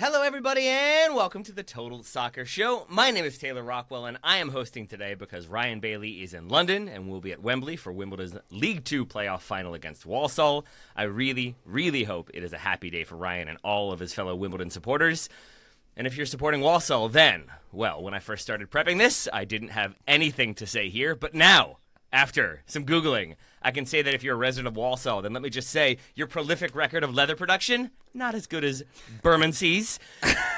Hello, everybody, and welcome to the Total Soccer Show. My name is Taylor Rockwell, and I am hosting today because Ryan Bailey is in London and will be at Wembley for Wimbledon's League Two playoff final against Walsall. I really, really hope it is a happy day for Ryan and all of his fellow Wimbledon supporters. And if you're supporting Walsall, then, well, when I first started prepping this, I didn't have anything to say here, but now, after some Googling, I can say that if you're a resident of Walsall, then let me just say, your prolific record of leather production, not as good as Bermondsey's.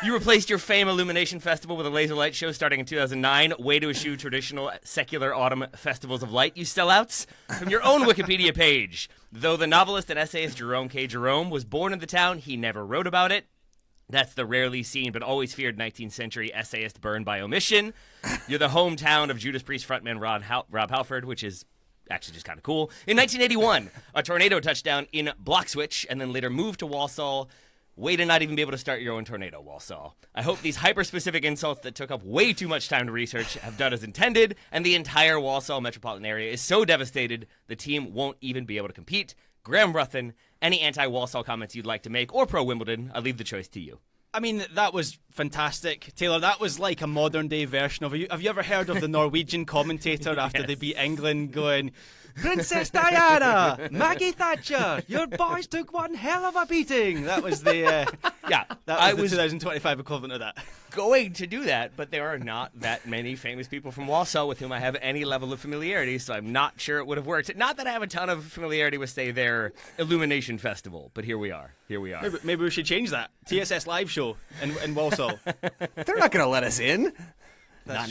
You replaced your Fame Illumination Festival with a laser light show starting in 2009. Way to eschew traditional secular autumn festivals of light, you sellouts. From your own Wikipedia page. Though the novelist and essayist Jerome K. Jerome was born in the town, he never wrote about it. That's the rarely seen but always feared 19th century essayist burned by omission. You're the hometown of Judas Priest frontman Rob Halford, which is actually just kind of cool. In 1981, a tornado touched down in Bloxwich and then later moved to Walsall. Way to not even be able to start your own tornado, Walsall. I hope these hyper-specific insults that took up way too much time to research have done as intended, and the entire Walsall metropolitan area is so devastated the team won't even be able to compete. Graham Ruthven, any anti-Walsall comments you'd like to make, or pro-Wimbledon, I leave the choice to you. I mean, that was fantastic, Taylor. That was like a modern-day version of... Have you ever heard of the Norwegian commentator after they beat England going, Princess Diana, Maggie Thatcher, your boys took one hell of a beating. That was the... that was the 2025 equivalent of that. Going to do that, but there are not that many famous people from Walsall with whom I have any level of familiarity, so I'm not sure it would have worked. Not that I have a ton of familiarity with, say, their Illumination Festival, but here we are. Maybe we should change that. TSS live show in Walsall. They're not going to let us in. Not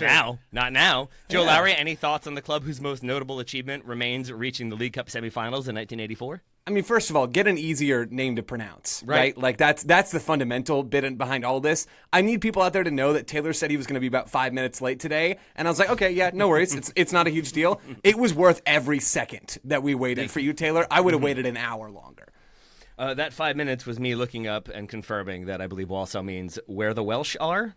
now. Joe Lowery, any thoughts on the club whose most notable achievement remains reaching the League Cup semifinals in 1984? I mean, first of all, get an easier name to pronounce, right? Like that's the fundamental bit behind all this. I need people out there to know that Taylor said he was going to be about 5 minutes late today, and I was like, okay, yeah, no worries. It's not a huge deal. It was worth every second that we waited for you, Taylor. I would have waited an hour longer. That 5 minutes was me looking up and confirming that I believe Walsall means where the Welsh are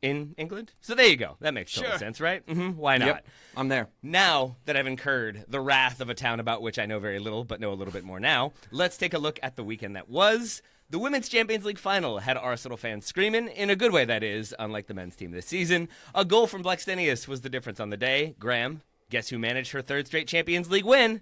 in England. So there you go. That makes total sense, right? Why not? Yep, I'm there. Now that I've incurred the wrath of a town about which I know very little, but know a little bit more now, let's take a look at the weekend that was. The Women's Champions League final had Arsenal fans screaming, in a good way that is, unlike the men's team this season. A goal from Blackstenius was the difference on the day. Graham, guess who managed her third straight Champions League win?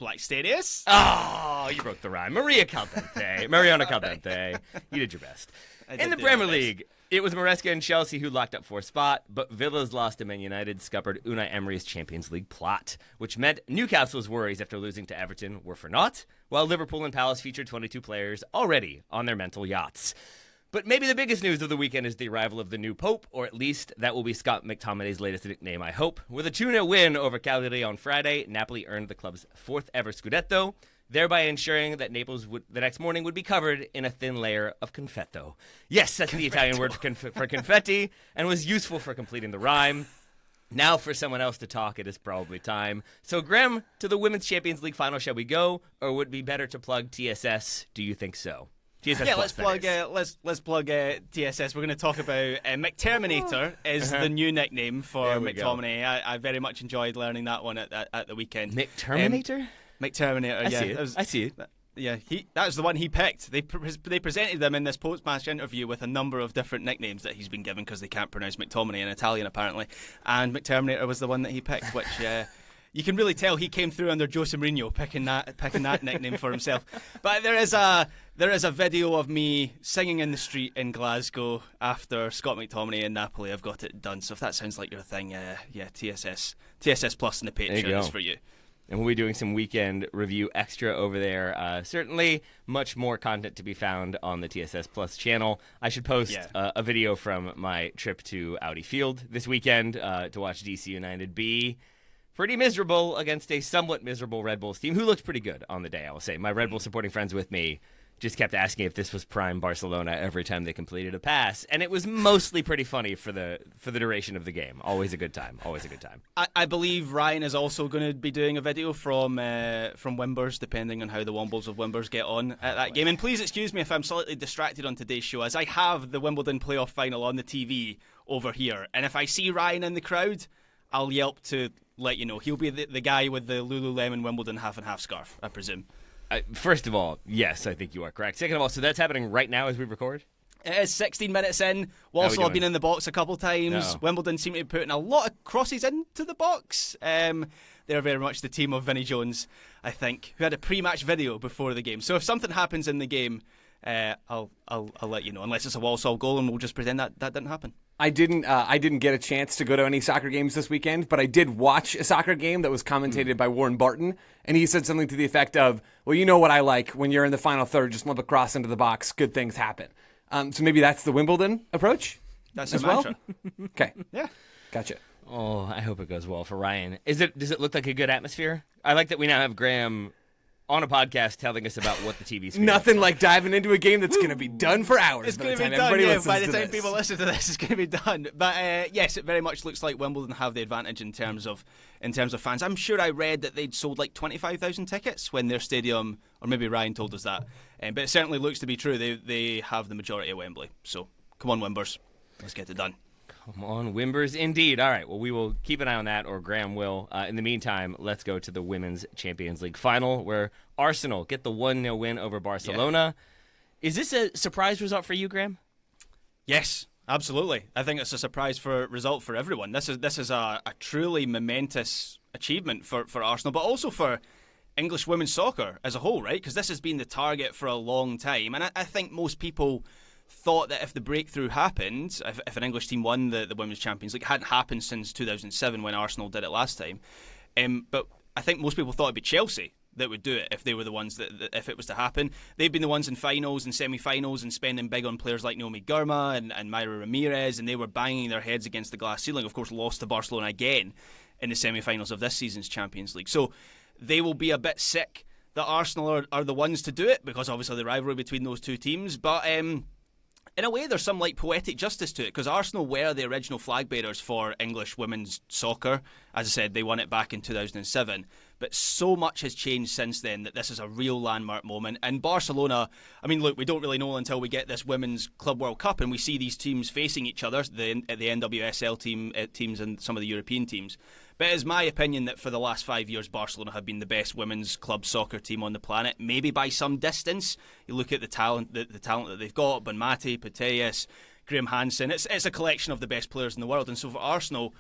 Blackstenius? Oh, you broke the rhyme. Mariana Caldente. You did your best. In the Premier League, it was Maresca and Chelsea who locked up for a spot, but Villa's loss to Man United scuppered Unai Emery's Champions League plot, which meant Newcastle's worries after losing to Everton were for naught, while Liverpool and Palace featured 22 players already on their mental yachts. But maybe the biggest news of the weekend is the arrival of the new Pope, or at least that will be Scott McTominay's latest nickname, I hope. With a 2-0 win over Cagliari on Friday, Napoli earned the club's fourth ever Scudetto, thereby ensuring that Naples the next morning would be covered in a thin layer of confetto. Yes, that's the Italian word for confetti, and was useful for completing the rhyme. Now for someone else to talk, it is probably time. So, Graham, to the Women's Champions League final shall we go, or would it be better to plug TSS? Do you think so? TSS yeah, Plus, let's plug TSS. We're going to talk about McTerminator is the new nickname for McTominay. I very much enjoyed learning that one at the weekend. McTerminator? McTerminator, I see it. Yeah, that was the one he picked. They presented them in this post-match interview with a number of different nicknames that he's been given because they can't pronounce McTominay in Italian apparently, and McTerminator was the one that he picked, which you can really tell he came through under Jose Mourinho picking that nickname for himself. But there is a video of me singing in the street in Glasgow after Scott McTominay in Napoli. I've got it done. So if that sounds like your thing, TSS Plus in the Patreon is for you. And we'll be doing some weekend review extra over there. Certainly much more content to be found on the TSS Plus channel. I should post a video from my trip to Audi Field this weekend to watch DC United be pretty miserable against a somewhat miserable Red Bulls team who looked pretty good on the day, I will say. My Red Bull supporting friends with me just kept asking if this was prime Barcelona every time they completed a pass, and it was mostly pretty funny for the duration of the game. Always a good time. I believe Ryan is also going to be doing a video from Wimbers, depending on how the Wombles of Wimbers get on at that game. And please excuse me if I'm slightly distracted on today's show, as I have the Wimbledon playoff final on the TV over here, and if I see Ryan in the crowd, I'll yelp to let you know. He'll be the guy with the Lululemon Wimbledon half and half scarf, I presume. First of all, yes, I think you are correct. Second of all, so that's happening right now as we record? It is 16 minutes in. Walsall have been in the box a couple times. No. Wimbledon seem to be putting a lot of crosses into the box. They're very much the team of Vinnie Jones, I think, who had a pre-match video before the game. So if something happens in the game, I'll let you know. Unless it's a Walsall goal, and we'll just pretend that didn't happen. I didn't get a chance to go to any soccer games this weekend, but I did watch a soccer game that was commentated by Warren Barton, and he said something to the effect of, well, you know what I like, when you're in the final third, just lump a cross into the box, good things happen. So maybe that's the Wimbledon approach? That's as a well? mantra. Okay. Yeah. Gotcha. Oh, I hope it goes well for Ryan. Does it look like a good atmosphere? I like that we now have Graham on a podcast telling us about what the TV screen Nothing like diving into a game that's going to be done for hours. It's by going the to time be done, everybody yeah. listens By the to time this. people listen to this, it's going to be done. But yes, it very much looks like Wimbledon have the advantage in terms of fans. I'm sure I read that they'd sold like 25,000 tickets when their stadium, or maybe Ryan told us that. But it certainly looks to be true. They have the majority of Wembley. So come on, Wimbers, let's get it done. Come on, Wimbers, indeed. All right, well, we will keep an eye on that, or Graham will. In the meantime, let's go to the Women's Champions League final, where Arsenal get the 1-0 win over Barcelona. Yeah. Is this a surprise result for you, Graham? Yes, absolutely. I think it's a surprise result for everyone. This is a truly momentous achievement for Arsenal, but also for English women's soccer as a whole, right? Because this has been the target for a long time, and I think most people thought that if the breakthrough happened, if an English team won the Women's Champions League, it hadn't happened since 2007 when Arsenal did it last time. But I think most people thought it'd be Chelsea that would do it if they were the ones that if it was to happen. They've been the ones in finals and semi-finals and spending big on players like Naomi Girma and Myra Ramirez, and they were banging their heads against the glass ceiling. Of course, lost to Barcelona again in the semi-finals of this season's Champions League. So they will be a bit sick that Arsenal are the ones to do it, because obviously the rivalry between those two teams. But in a way, there's some like poetic justice to it, because Arsenal were the original flag bearers for English women's soccer. As I said, they won it back in 2007. But so much has changed since then that this is a real landmark moment. And Barcelona, I mean, look, we don't really know until we get this Women's Club World Cup and we see these teams facing each other, the NWSL teams and some of the European teams. But it is my opinion that for the last 5 years, Barcelona have been the best women's club soccer team on the planet, maybe by some distance. You look at the talent that they've got, Bonmati, Putellas, Graham Hansen. It's a collection of the best players in the world. And so for Arsenal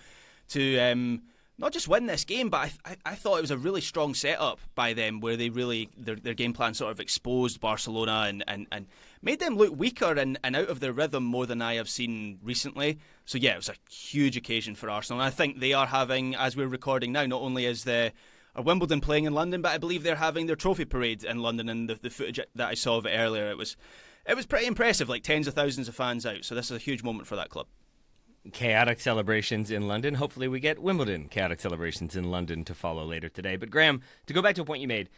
to not just win this game, but I thought it was a really strong setup by them, where they really, their game plan sort of exposed Barcelona and made them look weaker and out of their rhythm more than I have seen recently. So yeah, it was a huge occasion for Arsenal. And I think they are having, as we're recording now, not only is are Wimbledon playing in London, but I believe they're having their trophy parade in London, and the footage that I saw of it earlier, it was pretty impressive, like tens of thousands of fans out. So this is a huge moment for that club. Chaotic celebrations in London. Hopefully we get Wimbledon chaotic celebrations in London to follow later today. But Graham, to go back to a point you made,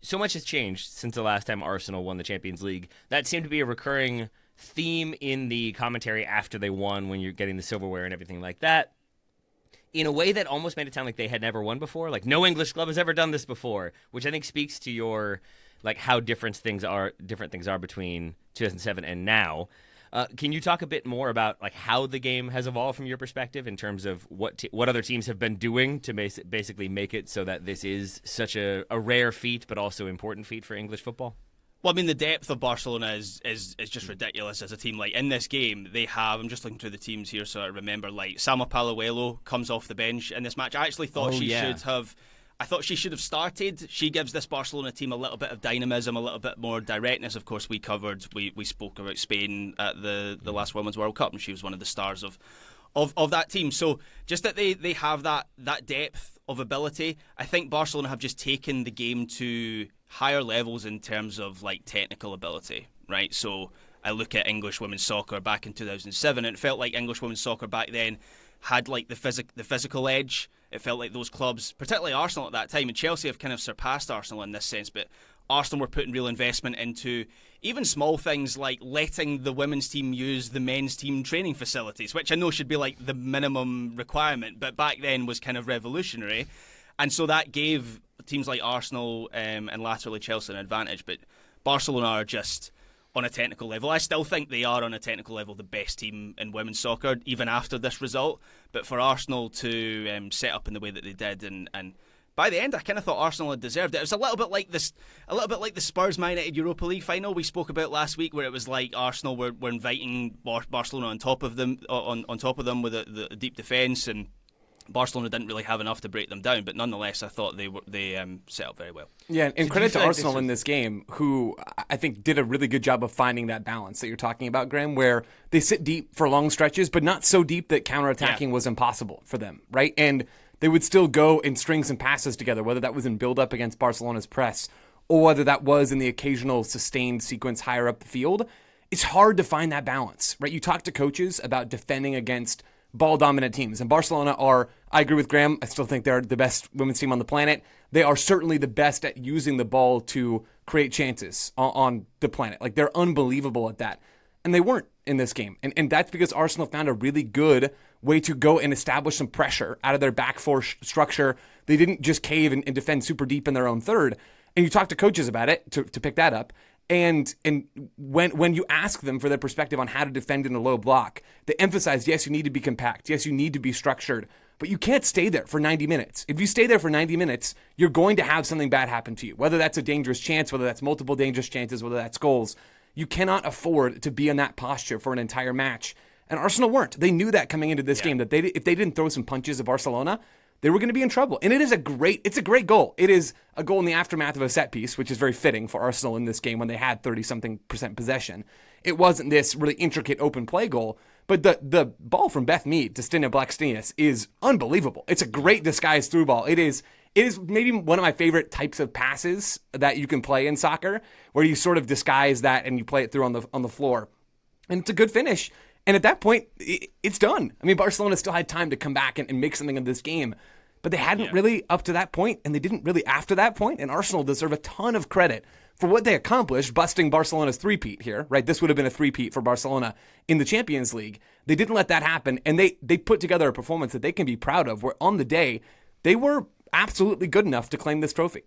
so much has changed since the last time Arsenal won the Champions League. That seemed to be a recurring theme in the commentary after they won, when you're getting the silverware and everything like that, in a way that almost made it sound like they had never won before. Like, no English club has ever done this before, which I think speaks to your, like, how different things are between 2007 and now. Can you talk a bit more about like how the game has evolved from your perspective in terms of what other teams have been doing to basically make it so that this is such a rare feat but also important feat for English football? Well, I mean, the depth of Barcelona is just ridiculous as a team. Like, in this game, they have, I'm just looking through the teams here so I remember, like, Salma Palazuelo comes off the bench in this match. I actually thought she should have started. She gives this Barcelona team a little bit of dynamism, a little bit more directness. Of course, we spoke about Spain at the last Women's World Cup, and she was one of the stars of that team. So just that they have that depth of ability. I think Barcelona have just taken the game to higher levels in terms of like technical ability, right? So I look at English women's soccer back in 2007, and it felt like English women's soccer back then had like the physical edge. It felt like those clubs, particularly Arsenal at that time, and Chelsea have kind of surpassed Arsenal in this sense, but Arsenal were putting real investment into even small things like letting the women's team use the men's team training facilities, which I know should be like the minimum requirement, but back then was kind of revolutionary. And so that gave teams like Arsenal and laterally Chelsea an advantage. But Barcelona are just on a technical level. I still think they are on a technical level the best team in women's soccer, even after this result. But for Arsenal to set up in the way that they did and by the end, I kind of thought Arsenal had deserved it. It was a little bit like the Spurs Man United Europa League final we spoke about last week, where it was like Arsenal were inviting Barcelona on top of them with the deep defence, and Barcelona didn't really have enough to break them down. But nonetheless, I thought they set up very well. Yeah, and credit to Arsenal in this game, who I think did a really good job of finding that balance that you're talking about, Graham, where they sit deep for long stretches, but not so deep that counterattacking was impossible for them, right? And they would still go and string some passes together, whether that was in build-up against Barcelona's press or whether that was in the occasional sustained sequence higher up the field. It's hard to find that balance, right? You talk to coaches about defending against ball-dominant teams, and Barcelona are, I agree with Graham, I still think they're the best women's team on the planet. They are certainly the best at using the ball to create chances on the planet. Like, they're unbelievable at that. And they weren't in this game. And that's because Arsenal found a really good way to go and establish some pressure out of their back four structure. They didn't just cave and defend super deep in their own third. And you talk to coaches about it to pick that up. And when you ask them for their perspective on how to defend in a low block, they emphasize, yes, you need to be compact. Yes, you need to be structured. But you can't stay there for 90 minutes. If you stay there for 90 minutes, you're going to have something bad happen to you. Whether that's a dangerous chance, whether that's multiple dangerous chances, whether that's goals. You cannot afford to be in that posture for an entire match. And Arsenal weren't. They knew that coming into this game, that if they didn't throw some punches at Barcelona, they were going to be in trouble. And it's a great goal. It is a goal in the aftermath of a set piece, which is very fitting for Arsenal in this game when they had 30-something% possession. It wasn't this really intricate open play goal, but the ball from Beth Mead to Stina Blackstenius is unbelievable. It's a great disguised through ball. It is maybe one of my favorite types of passes that you can play in soccer, where you sort of disguise that and you play it through on the floor. And it's a good finish. And at that point, it's done. I mean, Barcelona still had time to come back and make something of this game, but they hadn't really up to that point, and they didn't really after that point. And Arsenal deserve a ton of credit for what they accomplished, busting Barcelona's three-peat here, right? This would have been a three-peat for Barcelona in the Champions League. They didn't let that happen, and they put together a performance that they can be proud of, where on the day, they were absolutely good enough to claim this trophy.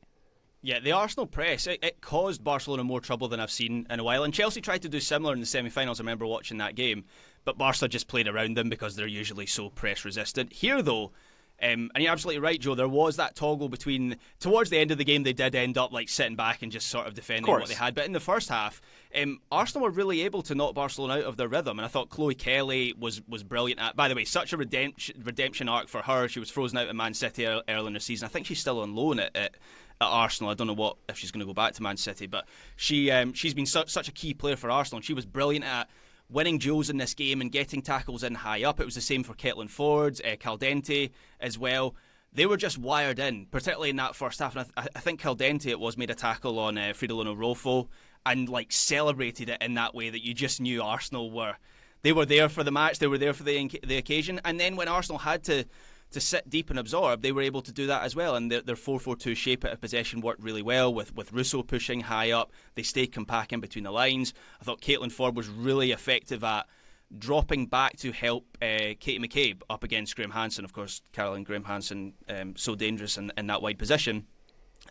Yeah, the Arsenal press, it caused Barcelona more trouble than I've seen in a while. And Chelsea tried to do similar in the semi-finals. I remember watching that game. But Barca just played around them because they're usually so press-resistant. Here, though, and you're absolutely right, Joe, there was that toggle between... Towards the end of the game, they did end up like sitting back and just sort of defending what they had. But in the first half, Arsenal were really able to knock Barcelona out of their rhythm. And I thought Chloe Kelly was brilliant at... By the way, such a redemption arc for her. She was frozen out of Man City early in the season. I think she's still on loan at Arsenal. I don't know if she's going to go back to Man City, but she's been such a key player for Arsenal, and she was brilliant at winning duels in this game and getting tackles in high up. It was the same for Caitlin Ford, Caldente as well. They were just wired in, particularly in that first half. And I think Caldente made a tackle on Fridolina Rolfo and like celebrated it in that way that you just knew Arsenal were there for the match, they were there for the occasion. And then when Arsenal had to sit deep and absorb, they were able to do that as well. And their 4-4-2 shape out of possession worked really well with Russo pushing high up. They stayed compact in between the lines. I thought Caitlin Ford was really effective at dropping back to help Katie McCabe up against Graham Hansen. Of course, Caroline Graham Hansen, so dangerous in that wide position.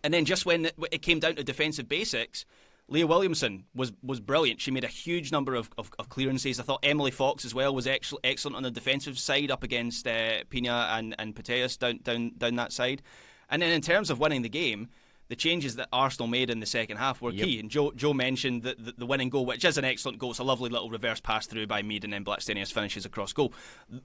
And then just when it came down to defensive basics, Leah Williamson was brilliant. She made a huge number of clearances. I thought Emily Fox as well was excellent on the defensive side up against Pina and Pateas down that side. And then in terms of winning the game, the changes that Arsenal made in the second half were key. And Joe mentioned the winning goal, which is an excellent goal. It's a lovely little reverse pass through by Mead, and then Blackstenius finishes across goal.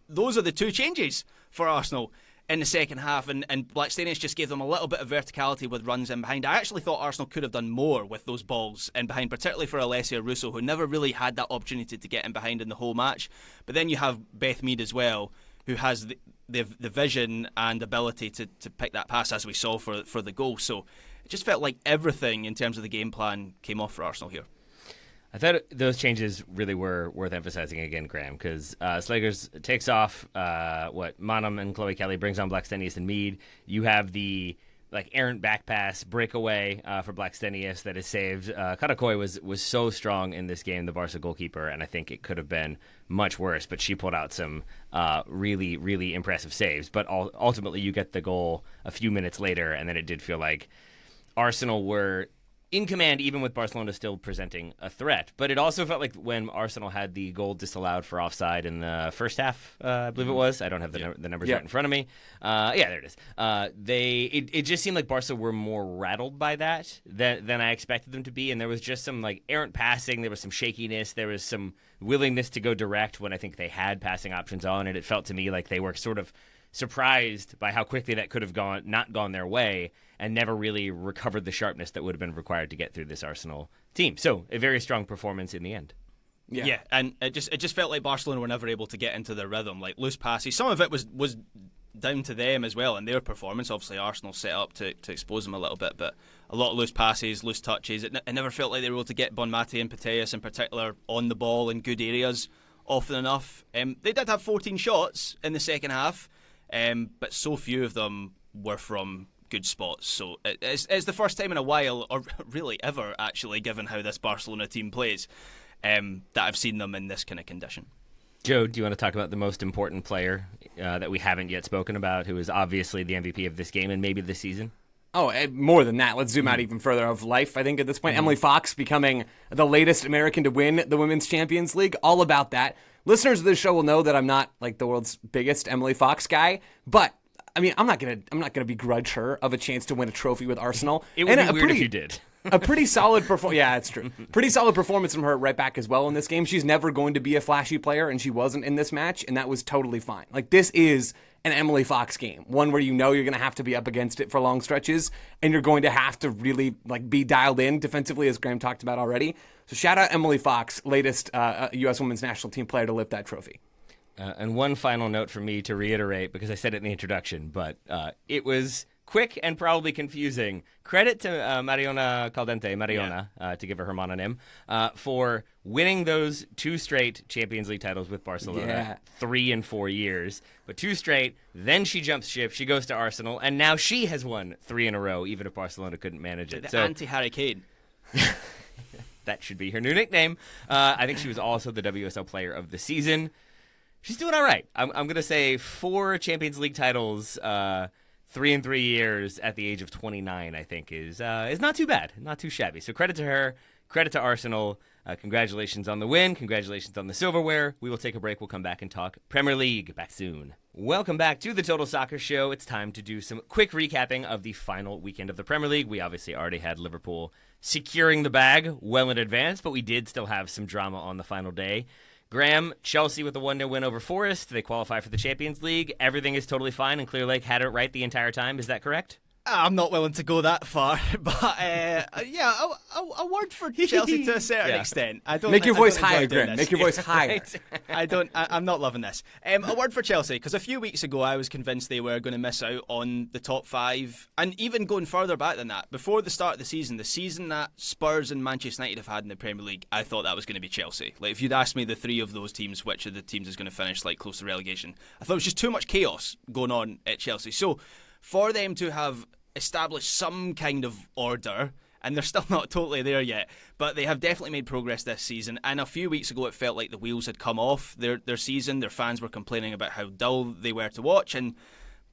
Those are the two changes for Arsenal in the second half, and Blackstenius just gave them a little bit of verticality with runs in behind. I actually thought Arsenal could have done more with those balls in behind, particularly for Alessia Russo, who never really had that opportunity to get in behind in the whole match. But then you have Beth Mead as well, who has the vision and ability to pick that pass, as we saw for the goal. So it just felt like everything in terms of the game plan came off for Arsenal here. I thought those changes really were worth emphasizing again, Graham, because Slagers takes off Monum and Chloe Kelly, brings on Blackstenius and Mead. You have the errant back pass breakaway for Blackstenius that is saved. Katakoi was so strong in this game, the Barca goalkeeper, and I think it could have been much worse, but she pulled out some really, really impressive saves. But ultimately you get the goal a few minutes later, and then it did feel like Arsenal were in command, even with Barcelona still presenting a threat. But it also felt like when Arsenal had the goal disallowed for offside in the first half, I believe it was. I don't have the numbers right in front of me. There it is. It just seemed like Barca were more rattled by that than I expected them to be, and there was just some like errant passing. There was some shakiness. There was some willingness to go direct when I think they had passing options on, and it felt to me like they were sort of surprised by how quickly that could have not gone their way, and never really recovered the sharpness that would have been required to get through this Arsenal team. So a very strong performance in the end. Yeah, and it just felt like Barcelona were never able to get into their rhythm. Like loose passes, some of it was down to them as well and their performance. Obviously, Arsenal set up to expose them a little bit, but a lot of loose passes, loose touches. It never felt like they were able to get Bonmati and Putellas in particular on the ball in good areas often enough. They did have 14 shots in the second half, but so few of them were from good spots. So it's the first time in a while, or really ever actually, given how this Barcelona team plays, that I've seen them in this kind of condition. Joe, do you want to talk about the most important player that we haven't yet spoken about, who is obviously the MVP of this game and maybe this season? Oh, more than that. Let's zoom out even further of life, I think, at this point. Emily Fox becoming the latest American to win the Women's Champions League. All about that. Listeners of this show will know that I'm not like the world's biggest Emily Fox guy, but I mean, I'm not gonna begrudge her of a chance to win a trophy with Arsenal. It would be weird if you did. A pretty solid performance. Yeah, it's true. Pretty solid performance from her right back as well in this game. She's never going to be a flashy player, and she wasn't in this match, and that was totally fine. Like, this is an Emily Fox game, one where you know you're going to have to be up against it for long stretches, and you're going to have to really like be dialed in defensively, as Graham talked about already. So shout out Emily Fox, latest U.S. Women's National Team player to lift that trophy. And one final note for me to reiterate, because I said it in the introduction, but it was quick and probably confusing. Credit to Mariona Caldente, to give her mononym, for winning those 2 straight Champions League titles with Barcelona, 3 and 4 years, but 2 straight. Then she jumps ship, she goes to Arsenal, and now she has won 3 in a row, even if Barcelona couldn't manage it. The anti-Harry Kane. That should be her new nickname. I think she was also the WSL Player of the Season. She's doing all right. I'm going to say 4 Champions League titles, 3 in 3 years at the age of 29, I think, is not too bad. Not too shabby. So credit to her. Credit to Arsenal. Congratulations on the win. Congratulations on the silverware. We will take a break. We'll come back and talk Premier League. Back soon. Welcome back to the Total Soccer Show. It's time to do some quick recapping of the final weekend of the Premier League. We obviously already had Liverpool securing the bag well in advance, but we did still have some drama on the final day. Graham, Chelsea with a 1-0 win over Forest. They qualify for the Champions League. Everything is totally fine, and Clear Lake had it right the entire time. Is that correct? I'm not willing to go that far, but a word for Chelsea to a certain extent. Make your voice higher, Graham. Make your voice higher. I'm not loving this. A word for Chelsea, because a few weeks ago I was convinced they were going to miss out on the top 5, and even going further back than that, before the start of the season that Spurs and Manchester United have had in the Premier League, I thought that was going to be Chelsea. Like, if you'd asked me the 3 of those teams, which of the teams is going to finish like close to relegation, I thought it was just too much chaos going on at Chelsea. So for them to have established some kind of order, and they're still not totally there yet, but they have definitely made progress this season. And a few weeks ago it felt like the wheels had come off their season. Their fans were complaining about how dull they were to watch, and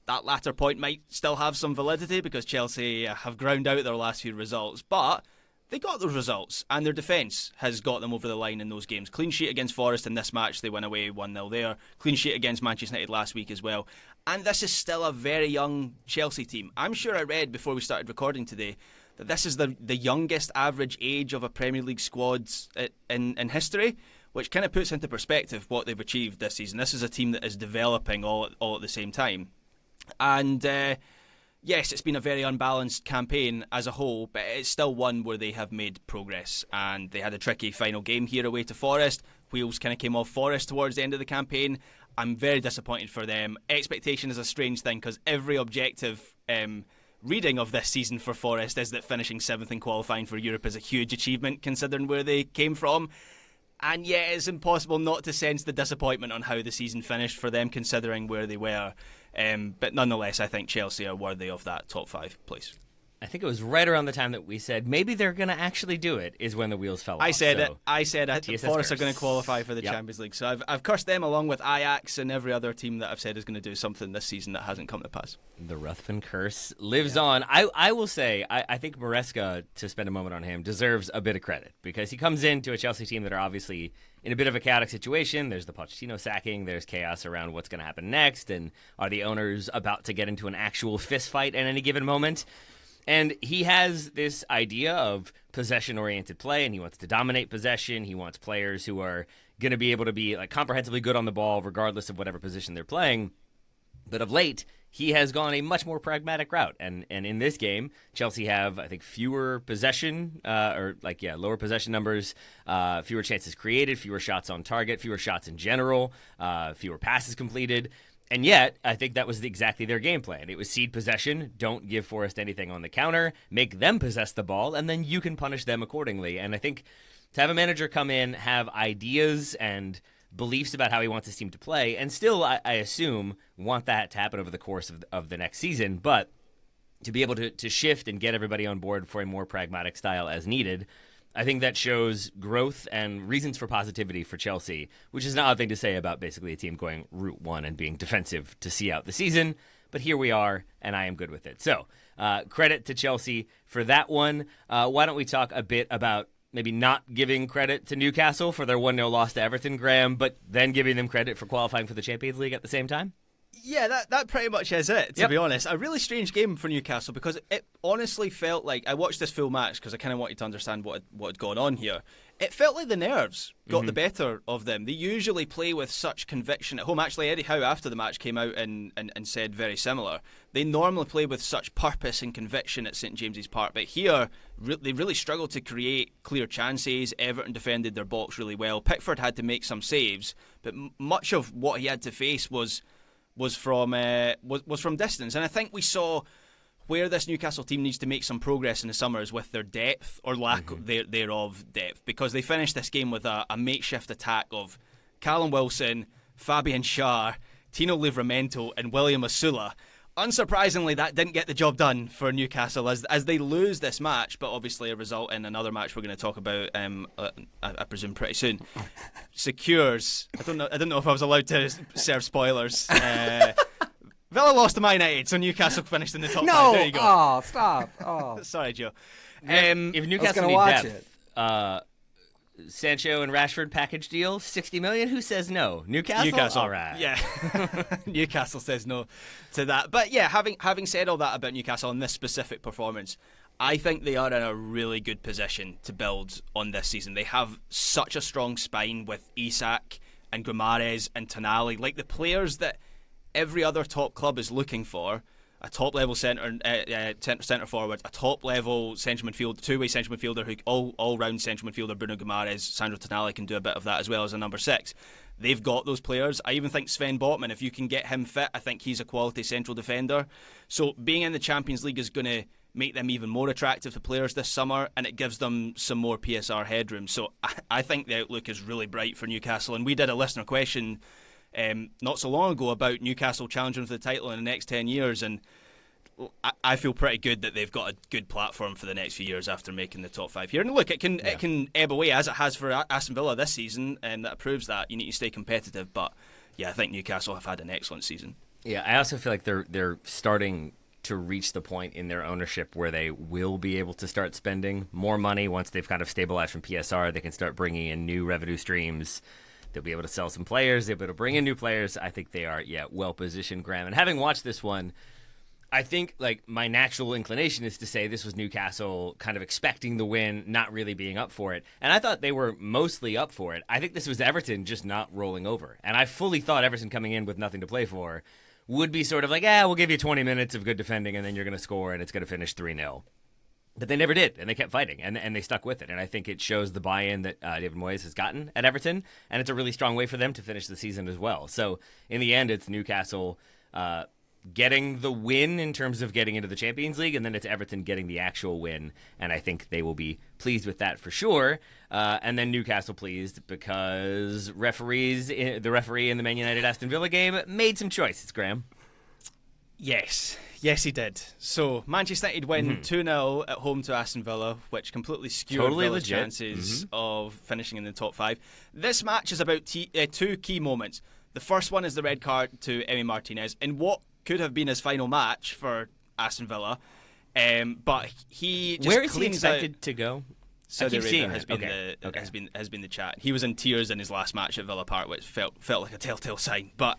that latter point might still have some validity because Chelsea have ground out their last few results, but they got those results, and their defence has got them over the line in those games. Clean sheet against Forest in this match, they win away 1-0 there. Clean sheet against Manchester United last week as well. And this is still a very young Chelsea team. I'm sure I read before we started recording today that this is the youngest average age of a Premier League squad in history, which kind of puts into perspective what they've achieved this season. This is a team that is developing all at the same time. And yes, it's been a very unbalanced campaign as a whole, but it's still one where they have made progress. And they had a tricky final game here away to Forest. Wheels kind of came off Forest towards the end of the campaign. I'm very disappointed for them. Expectation is a strange thing because every objective reading of this season for Forest is that finishing 7th in qualifying for Europe is a huge achievement considering where they came from. And yet it's impossible not to sense the disappointment on how the season finished for them considering where they were. But nonetheless, I think Chelsea are worthy of that top 5 place. I think it was right around the time that we said maybe they're going to actually do it is when the wheels fell off. I said TSS Forest are curse. going to qualify for the Champions League. So I've cursed them along with Ajax and every other team that I've said is going to do something this season that hasn't come to pass. The Ruthven curse lives on. I will say, I think Maresca, to spend a moment on him, deserves a bit of credit because he comes into a Chelsea team that are obviously in a bit of a chaotic situation. There's the Pochettino sacking. There's chaos around what's going to happen next. And are the owners about to get into an actual fist fight at any given moment? And he has this idea of possession-oriented play, and he wants to dominate possession. He wants players who are going to be able to be like comprehensively good on the ball regardless of whatever position they're playing. But of late, he has gone a much more pragmatic route. And in this game, Chelsea have, I think, fewer possession, lower possession numbers, fewer chances created, fewer shots on target, fewer shots in general, fewer passes completed. And yet, I think that was exactly their game plan. It was cede possession, don't give Forest anything on the counter, make them possess the ball, and then you can punish them accordingly. And I think to have a manager come in, have ideas and beliefs about how he wants his team to play, and still, I assume, want that to happen over the course of the next season, but to be able to shift and get everybody on board for a more pragmatic style as needed, I think that shows growth and reasons for positivity for Chelsea, which is an odd thing to say about basically a team going route one and being defensive to see out the season. But here we are, and I am good with it. So credit to Chelsea for that one. Why don't we talk a bit about maybe not giving credit to Newcastle for their 1-0 loss to Everton, Graham, but then giving them credit for qualifying for the Champions League at the same time? Yeah, that pretty much is it, to be honest. A really strange game for Newcastle because it honestly felt like, I watched this full match because I kind of wanted to understand what had gone on here. It felt like the nerves got the better of them. They usually play with such conviction at home. Actually, Eddie Howe after the match came out and said very similar. They normally play with such purpose and conviction at St James's Park, but here they really struggled to create clear chances. Everton defended their box really well. Pickford had to make some saves, but much of what he had to face was from distance. And I think we saw where this Newcastle team needs to make some progress in the summer is with their depth or lack thereof depth, because they finished this game with a makeshift attack of Callum Wilson, Fabian Schär, Tino Livramento and William Asula. Unsurprisingly, that didn't get the job done for Newcastle as they lose this match, but obviously a result in another match we're going to talk about, I presume, pretty soon, secures. I don't know if I was allowed to serve spoilers. Villa lost to Man United, so Newcastle finished in the top 5. There you go. Oh, stop. Oh. Sorry, Joe. If Newcastle need depth, Sancho and Rashford package deal, $60 million. Who says no? Newcastle. All right. Yeah. Newcastle says no to that. But yeah, having said all that about Newcastle in this specific performance, I think they are in a really good position to build on this season. They have such a strong spine with Isak and Guimaraes and Tonali, like the players that every other top club is looking for. A top-level centre forward, a top-level central midfield, two-way central midfielder, who all-round central midfielder. Bruno Guimaraes, Sandro Tonali can do a bit of that as well as a number 6. They've got those players. I even think Sven Botman, if you can get him fit, I think he's a quality central defender. So being in the Champions League is going to make them even more attractive to players this summer, and it gives them some more PSR headroom. So I think the outlook is really bright for Newcastle. And we did a listener question not so long ago about Newcastle challenging for the title in the next 10 years, and I feel pretty good that they've got a good platform for the next few years after making the top 5 here. And look, it can ebb away as it has for Aston Villa this season, and that proves that you need to stay competitive. But yeah, I think Newcastle have had an excellent season. Yeah, I also feel like they're starting to reach the point in their ownership where they will be able to start spending more money once they've kind of stabilized from PSR. They can start bringing in new revenue streams. They'll be able to sell some players. They'll be able to bring in new players. I think they are, well positioned, Graham. And having watched this one, I think like my natural inclination is to say this was Newcastle kind of expecting the win, not really being up for it. And I thought they were mostly up for it. I think this was Everton just not rolling over. And I fully thought Everton coming in with nothing to play for would be sort of like, we'll give you 20 minutes of good defending and then you're going to score and it's going to finish 3-0. But they never did, and they kept fighting, and they stuck with it. And I think it shows the buy-in that David Moyes has gotten at Everton, and it's a really strong way for them to finish the season as well. So in the end, it's Newcastle getting the win in terms of getting into the Champions League, and then it's Everton getting the actual win, and I think they will be pleased with that for sure. And then Newcastle pleased because the referee in the Man United Aston Villa game made some choices, Graham. Yes, he did. So Manchester United win 2-0 at home to Aston Villa, which completely skewered Villa's chances of finishing in the top 5. This match is about two key moments. The first one is the red card to Emi Martinez in what could have been his final match for Aston Villa, but he just Where is he cleans expected out. to go? Saudi I keep Arabia seeing has it. been Okay. has been the chat. He was in tears in his last match at Villa Park, which felt like a telltale sign. But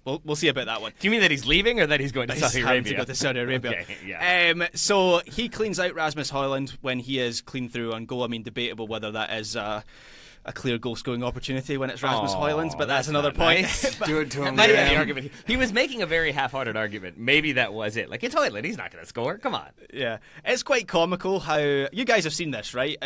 we'll see about that one. Do you mean that he's leaving or that he's going to He's Saudi having Arabia? to go to Saudi Arabia. Okay, yeah. So he cleans out Rasmus Højlund when he is clean through on goal. I mean, debatable whether that is a clear goal-scoring opportunity when it's Rasmus Højlund, but that's another point. Nice. Do it to him. Might have been the argument. He was making a very half-hearted argument. Maybe that was it. Like, it's Højlund. He's not going to score. Come on. Yeah, it's quite comical how you guys have seen this, right?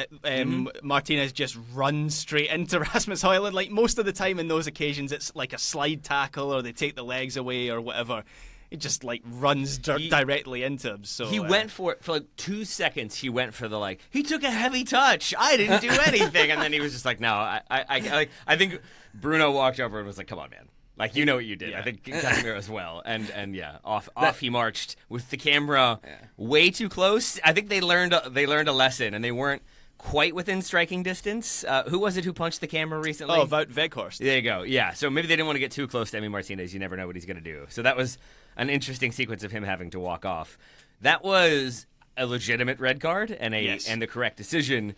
Martinez just runs straight into Rasmus Højlund. Like most of the time in those occasions, it's like a slide tackle or they take the legs away or whatever. He just like runs directly into him. So he went for it for like 2 seconds. He went for the he took a heavy touch. I didn't do anything, and then he was just like, no, I think Bruno walked over and was like, come on, man. Like, you know what you did. Yeah. I think Casemiro as well. And yeah, off he marched with the camera way too close. I think they learned a lesson, and they weren't quite within striking distance. Who was it who punched the camera recently? Oh, Wout Weghorst. There you go. Yeah, so maybe they didn't want to get too close to Emi Martinez. You never know what he's going to do. So that was an interesting sequence of him having to walk off. That was a legitimate red card and the correct decision.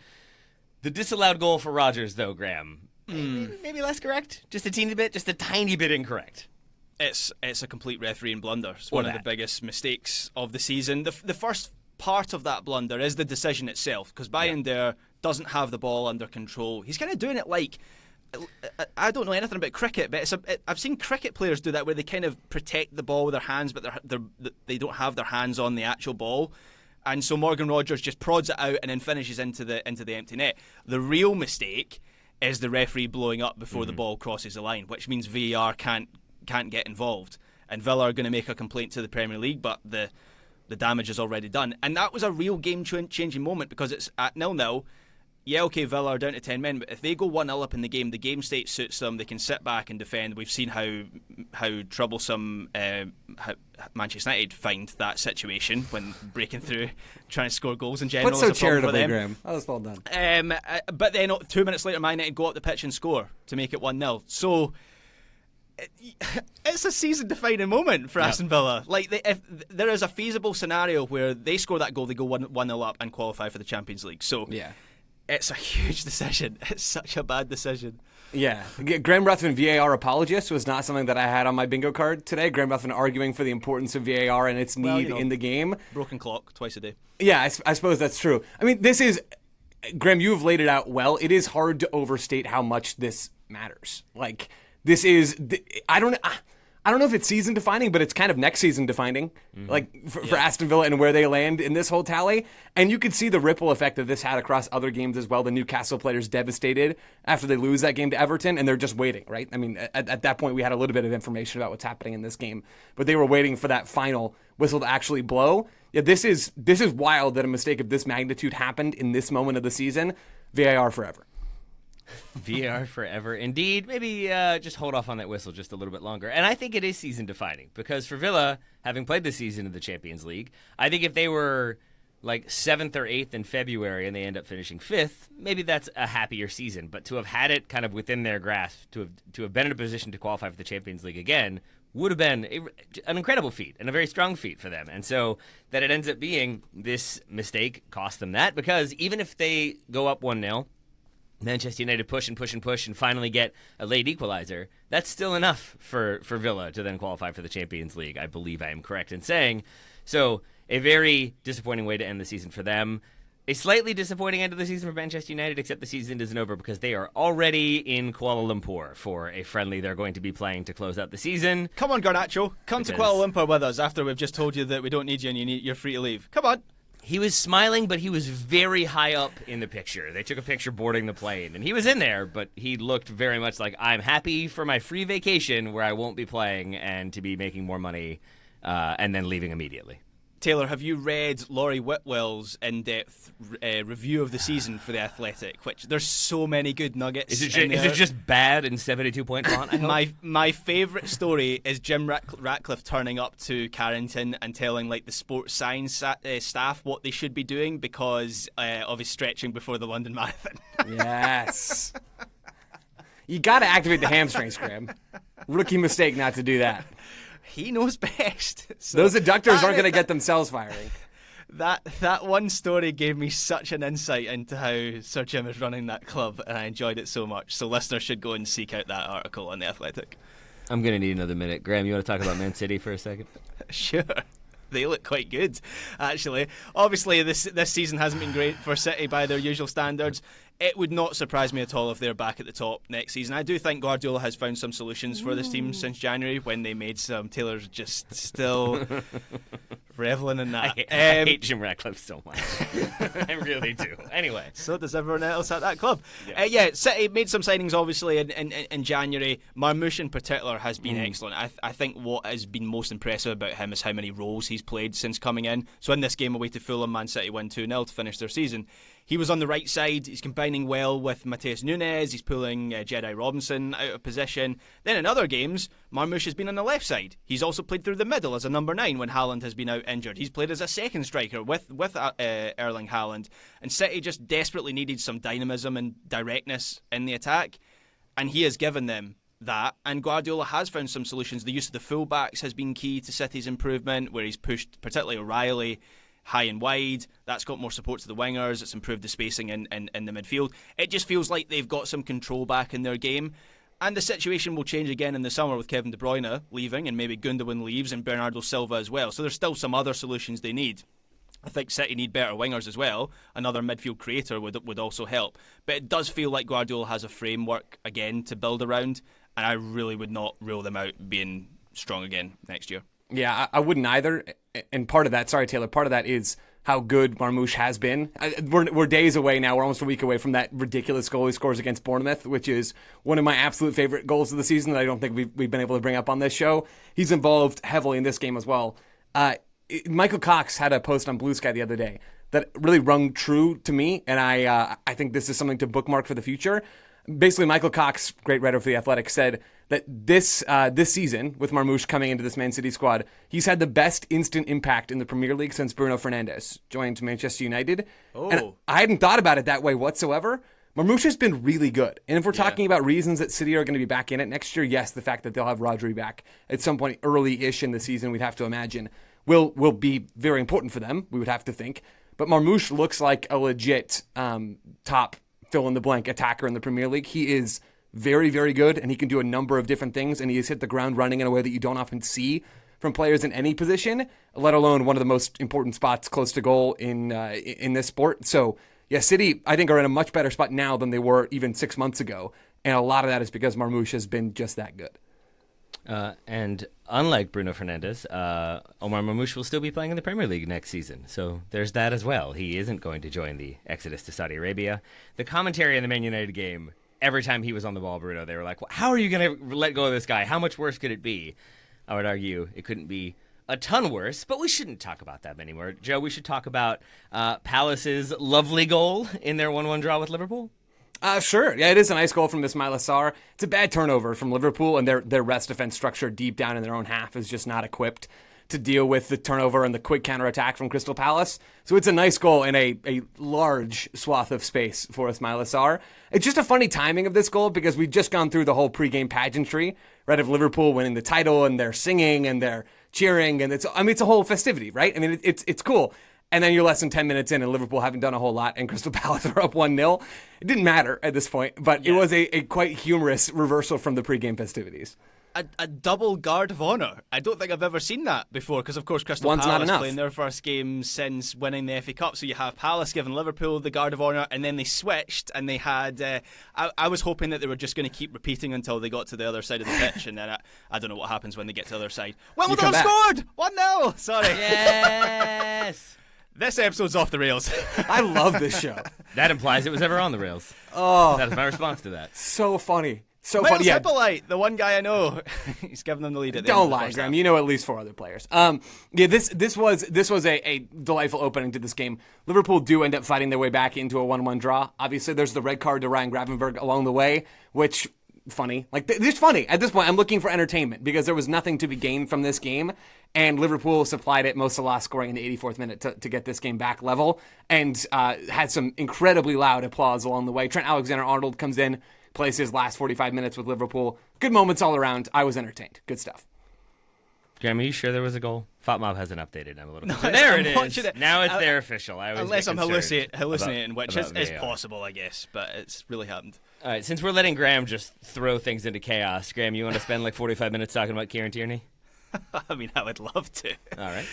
The disallowed goal for Rodgers, though, Graham, maybe less correct? Just a teeny bit? Just a tiny bit incorrect? It's a complete refereeing blunder. It's one of the biggest mistakes of the season. The first part of that blunder is the decision itself, because Bayern doesn't have the ball under control. He's kind of doing it like, I don't know anything about cricket, but I've seen cricket players do that where they kind of protect the ball with their hands, but they don't have their hands on the actual ball. And so Morgan Rogers just prods it out and then finishes into the empty net. The real mistake is the referee blowing up before the ball crosses the line, which means VAR can't get involved. And Villa are going to make a complaint to the Premier League, but the damage is already done. And that was a real game-changing moment because it's at 0-0. Yeah, okay, Villa are down to 10 men, but if they go 1-0 up in the game state suits them. They can sit back and defend. We've seen how troublesome Manchester United find that situation when breaking through, trying to score goals in general. What's so is a problem for charitably, them. Graham? That was well done. But then 2 minutes later, Man United go up the pitch and score to make it 1-0. So it's a season-defining moment for Aston Villa. Like, if there is a feasible scenario where they score that goal, they go 1-0 up and qualify for the Champions League. So Yeah. It's a huge decision. It's such a bad decision. Yeah. Graham Ruthven, VAR apologist, was not something that I had on my bingo card today. Graham Ruthven arguing for the importance of VAR and its need in the game. Broken clock twice a day. Yeah, I suppose that's true. I mean, this is, Graham, you have laid it out well. It is hard to overstate how much this matters. Like, this is, I don't know if it's season defining, but it's kind of next season defining, for Aston Villa and where they land in this whole tally. And you could see the ripple effect that this had across other games as well. The Newcastle players devastated after they lose that game to Everton, and they're just waiting, right? I mean, at that point, we had a little bit of information about what's happening in this game, but they were waiting for that final whistle to actually blow. Yeah, this is wild that a mistake of this magnitude happened in this moment of the season. VAR forever. VAR forever. Indeed. Maybe just hold off on that whistle just a little bit longer. And I think it is season defining because for Villa, having played the season of the Champions League, I think if they were like 7th or 8th in February and they end up finishing 5th, maybe that's a happier season. But to have had it kind of within their grasp, to have been in a position to qualify for the Champions League again, would have been an incredible feat and a very strong feat for them. And so that it ends up being this mistake cost them that because even if they go up 1-0, Manchester United push and finally get a late equalizer, that's still enough for Villa to then qualify for the Champions League. I believe I am correct in saying. So a very disappointing way to end the season for them. A slightly disappointing end of the season for Manchester United, except the season isn't over because they are already in Kuala Lumpur for a friendly they're going to be playing to close out the season. Come on, Garnacho. Come to Kuala Lumpur with us after we've just told you that we don't need you and you're free to leave. Come on. He was smiling, but he was very high up in the picture. They took a picture boarding the plane, and he was in there, but he looked very much like, I'm happy for my free vacation where I won't be playing and to be making more money and then leaving immediately. Taylor, have you read Laurie Whitwell's in-depth review of the season for The Athletic? Which there's so many good nuggets. Is it just bad in 72-point font? I hope? My favourite story is Jim Ratcliffe turning up to Carrington and telling like the sports science staff what they should be doing because of his stretching before the London Marathon. Yes. You got to activate the hamstrings, Graham. Rookie mistake not to do that. He knows best. So those adductors aren't going to get themselves firing. That one story gave me such an insight into how Sir Jim is running that club, and I enjoyed it so much. So listeners should go and seek out that article on The Athletic. I'm going to need another minute. Graham, you want to talk about Man City for a second? Sure. They look quite good, actually. Obviously, this season hasn't been great for City by their usual standards. It would not surprise me at all if they're back at the top next season. I do think Guardiola has found some solutions for this team since January when they made some. Taylor's just still reveling in that. I hate Jim Ratcliffe so much. I really do. Anyway. So does everyone else at that club. City made some signings, obviously, in January. Marmoush, in particular, has been excellent. I think what has been most impressive about him is how many roles he's played since coming in. So in this game away to Fulham, Man City won 2-0 to finish their season. He was on the right side. He's combining well with Mateus Nunes. He's pulling Jedi Robinson out of position. Then in other games, Marmoush has been on the left side. He's also played through the middle as a number 9 when Haaland has been out injured. He's played as a second striker with Erling Haaland. And City just desperately needed some dynamism and directness in the attack. And he has given them that. And Guardiola has found some solutions. The use of the fullbacks has been key to City's improvement, where he's pushed particularly O'Reilly high and wide. That's got more support to the wingers. It's improved the spacing in the midfield. It just feels like they've got some control back in their game. And the situation will change again in the summer with Kevin De Bruyne leaving, and maybe Gundogan leaves and Bernardo Silva as well. So there's still some other solutions they need. I think City need better wingers as well. Another midfield creator would also help. But it does feel like Guardiola has a framework again to build around, and I really would not rule them out being strong again next year. Yeah, I wouldn't either. And part of that, sorry, Taylor, part of that is how good Marmoush has been. We're days away now. We're almost a week away from that ridiculous goal he scores against Bournemouth, which is one of my absolute favorite goals of the season that I don't think we've been able to bring up on this show. He's involved heavily in this game as well. Michael Cox had a post on Blue Sky the other day that really rung true to me, and I think this is something to bookmark for the future. Basically, Michael Cox, great writer for The Athletic, said that this season, with Marmoush coming into this Man City squad, he's had the best instant impact in the Premier League since Bruno Fernandes joined Manchester United. Oh. And I hadn't thought about it that way whatsoever. Marmoush has been really good. And if we're talking about reasons that City are going to be back in it next year, yes, the fact that they'll have Rodri back at some point early-ish in the season, we'd have to imagine, will be very important for them, we would have to think. But Marmoush looks like a legit top fill-in-the-blank attacker in the Premier League. He is very, very good, and he can do a number of different things, and he has hit the ground running in a way that you don't often see from players in any position, let alone one of the most important spots close to goal in this sport. So, yeah, City, I think, are in a much better spot now than they were even 6 months ago, and a lot of that is because Marmoush has been just that good. And unlike Bruno Fernandes, Omar Marmoush will still be playing in the Premier League next season. So there's that as well. He isn't going to join the exodus to Saudi Arabia. The commentary in the Man United game, every time he was on the ball, Bruno, they were like, well, how are you going to let go of this guy? How much worse could it be? I would argue it couldn't be a ton worse, but we shouldn't talk about that anymore. Joe, we should talk about Palace's lovely goal in their 1-1 draw with Liverpool. Sure. Yeah, it is a nice goal from Ismaila Sarr. It's a bad turnover from Liverpool, and their rest defense structure deep down in their own half is just not equipped to deal with the turnover and the quick counterattack from Crystal Palace. So it's a nice goal in a large swath of space for Ismaila Sarr. It's just a funny timing of this goal because we've just gone through the whole pregame pageantry, right, of Liverpool winning the title, and they're singing and they're cheering, and it's a whole festivity, right? I mean, it's cool. And then you're less than 10 minutes in, and Liverpool haven't done a whole lot, and Crystal Palace are up 1-0. It didn't matter at this point, but It was a quite humorous reversal from the pregame festivities. A double guard of honour. I don't think I've ever seen that before, because of course Crystal One's Palace not enough. playing their first game since winning the FA Cup. So you have Palace giving Liverpool the guard of honour, and then they switched, and they had. I was hoping that they were just going to keep repeating until they got to the other side of the pitch, and then I don't know what happens when they get to the other side. Wimbledon have scored 1-0. Sorry. Yes. This episode's off the rails. I love this show. That implies it was ever on the rails. Oh, That is my response to that. so funny. So Miles funny. Yeah. Hippolyte, the one guy I know, he's giving them the lead at the Don't end of the lie, first Graham. half. You know at least 4 other players. This was a delightful opening to this game. Liverpool do end up fighting their way back into a 1-1 draw. Obviously, there's the red card to Ryan Gravenberch along the way, which funny. It's funny. At this point, I'm looking for entertainment because there was nothing to be gained from this game, and Liverpool supplied it, Mo Salah scoring in the 84th minute to get this game back level, and had some incredibly loud applause along the way. Trent Alexander-Arnold comes in, plays his last 45 minutes with Liverpool. Good moments all around. I was entertained. Good stuff. Graham, are you sure there was a goal? FotMob hasn't updated. I'm a little No, concerned. There I'm it is. watching it. Now it's there official. I always Unless get I'm concerned hallucinating, which about is VAR. possible, I guess, but it's really happened. All right, since we're letting Graham just throw things into chaos, Graham, you want to spend like 45 minutes talking about Kieran Tierney? I mean, I would love to. All right.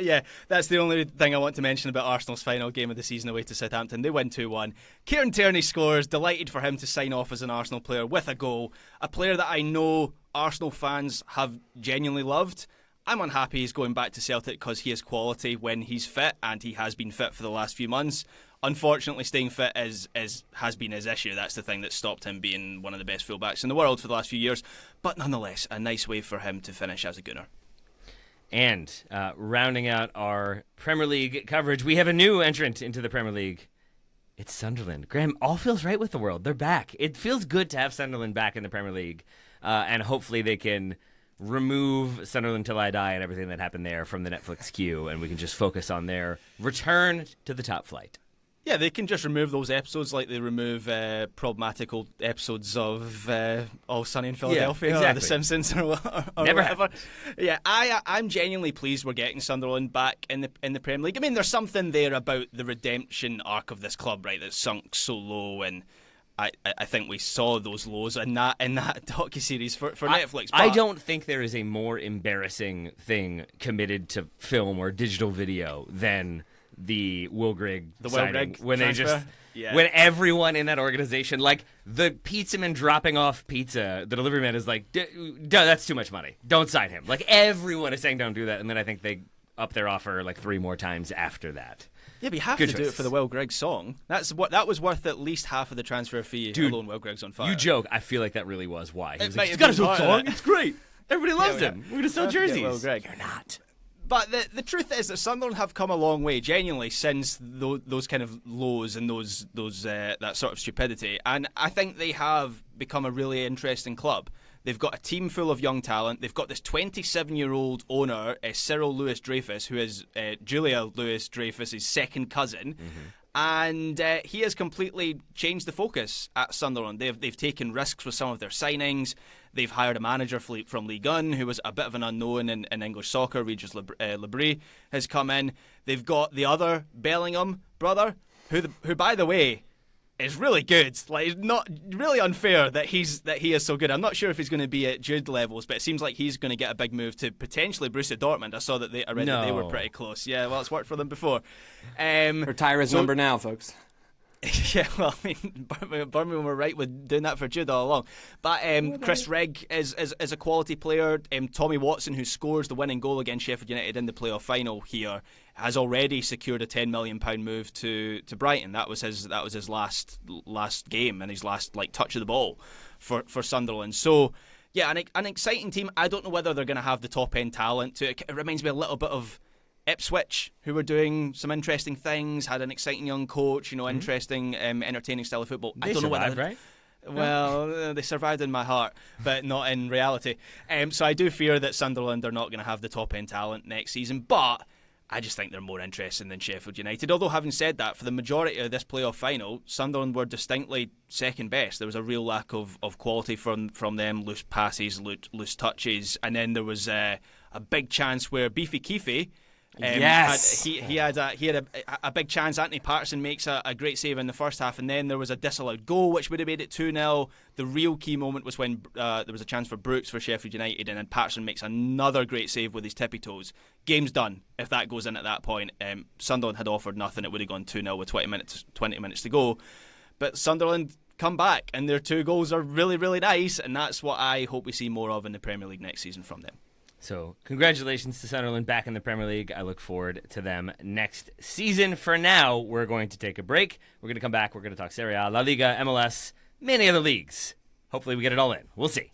Yeah, that's the only thing I want to mention about Arsenal's final game of the season away to Southampton. They win 2-1. Kieran Tierney scores. Delighted for him to sign off as an Arsenal player with a goal. A player that I know Arsenal fans have genuinely loved. I'm unhappy he's going back to Celtic because he has quality when he's fit, and he has been fit for the last few months. Unfortunately, staying fit has been his issue. That's the thing that stopped him being one of the best fullbacks in the world for the last few years. But nonetheless, a nice way for him to finish as a Gooner. And rounding out our Premier League coverage, we have a new entrant into the Premier League. It's Sunderland. Graham, all feels right with the world. They're back. It feels good to have Sunderland back in the Premier League. And hopefully they can remove Sunderland Till I Die and everything that happened there from the Netflix queue, and we can just focus on their return to the top flight. Yeah, they can just remove those episodes like they remove problematical episodes of All Sunny in Philadelphia or exactly. The Simpsons or Never whatever. happened. Yeah, I'm genuinely pleased we're getting Sunderland back in the Premier League. I mean, there's something there about the redemption arc of this club, right, that's sunk so low, and I think we saw those lows in that docuseries for Netflix. But I don't think there is a more embarrassing thing committed to film or digital video than the Will Grigg signing. Will Grigg transfer? When everyone in that organization, like the pizza man dropping off pizza, the delivery man is like, that's too much money. Don't sign him. Like everyone is saying don't do that, and then I think they up their offer like 3 more times after that. Yeah, but you have Good to do it choice. for the Will Grigg song. That was worth at least half of the transfer fee. Dude, alone Will Grigg's on fire. You joke. I feel like that really was why. He It was might like, have he's got been his own part of song. it. It's great. Everybody loves Yeah, him. We're going to sell Have to get jerseys. Will Grigg. You're not. But the truth is that Sunderland have come a long way, genuinely, since those kind of lows and those that sort of stupidity. And I think they have become a really interesting club. They've got a team full of young talent. They've got this 27-year-old owner, Cyril Lewis-Dreyfus, who is Julia Lewis-Dreyfus's second cousin. Mm-hmm. And he has completely changed the focus at Sunderland. They've taken risks with some of their signings. They've hired a manager from Liga 1 who was a bit of an unknown in English soccer. Regis Lebris has come in. They've got the other Bellingham brother, who by the way, is really good. Like, it's not really unfair that he is so good. I'm not sure if he's going to be at Jude levels, but it seems like he's going to get a big move to potentially Borussia Dortmund. I saw that they were pretty close. Yeah, well, it's worked for them before. Retire his number now, folks. Yeah, well, I mean, Birmingham were right with doing that for Jude all along. But Chris Rigg is a quality player. Tommy Watson, who scores the winning goal against Sheffield United in the playoff final here, has already secured a £10 million move to Brighton. That was his last game and his last touch of the ball for Sunderland. So yeah, an exciting team. I don't know whether they're going to have the top end talent to it. It reminds me a little bit of Ipswich, who were doing some interesting things, had an exciting young coach, interesting, entertaining style of football. They I don't know survived, whether, right? Well, they survived in my heart, but not in reality. So I do fear that Sunderland are not going to have the top end talent next season, but I just think they're more interesting than Sheffield United. Although, having said that, for the majority of this playoff final, Sunderland were distinctly second best. There was a real lack of quality from them, loose passes, loose touches, and then there was a big chance where Beefy Keefe, yes, he had a big chance. Anthony Patterson makes a great save in the first half, and then there was a disallowed goal which would have made it 2-0. The real key moment was when there was a chance for Brooks for Sheffield United, and then Patterson makes another great save with his tippy toes. Game's done if that goes in at that point. Sunderland had offered nothing; it would have gone 2-0 with 20 minutes to go. But Sunderland come back, and their 2 goals are really, really nice, and that's what I hope we see more of in the Premier League next season from them. So, congratulations to Sunderland back in the Premier League. I look forward to them next season. For now, we're going to take a break. We're going to come back. We're going to talk Serie A, La Liga, MLS, many other leagues Hopefully we get it all in. We'll see.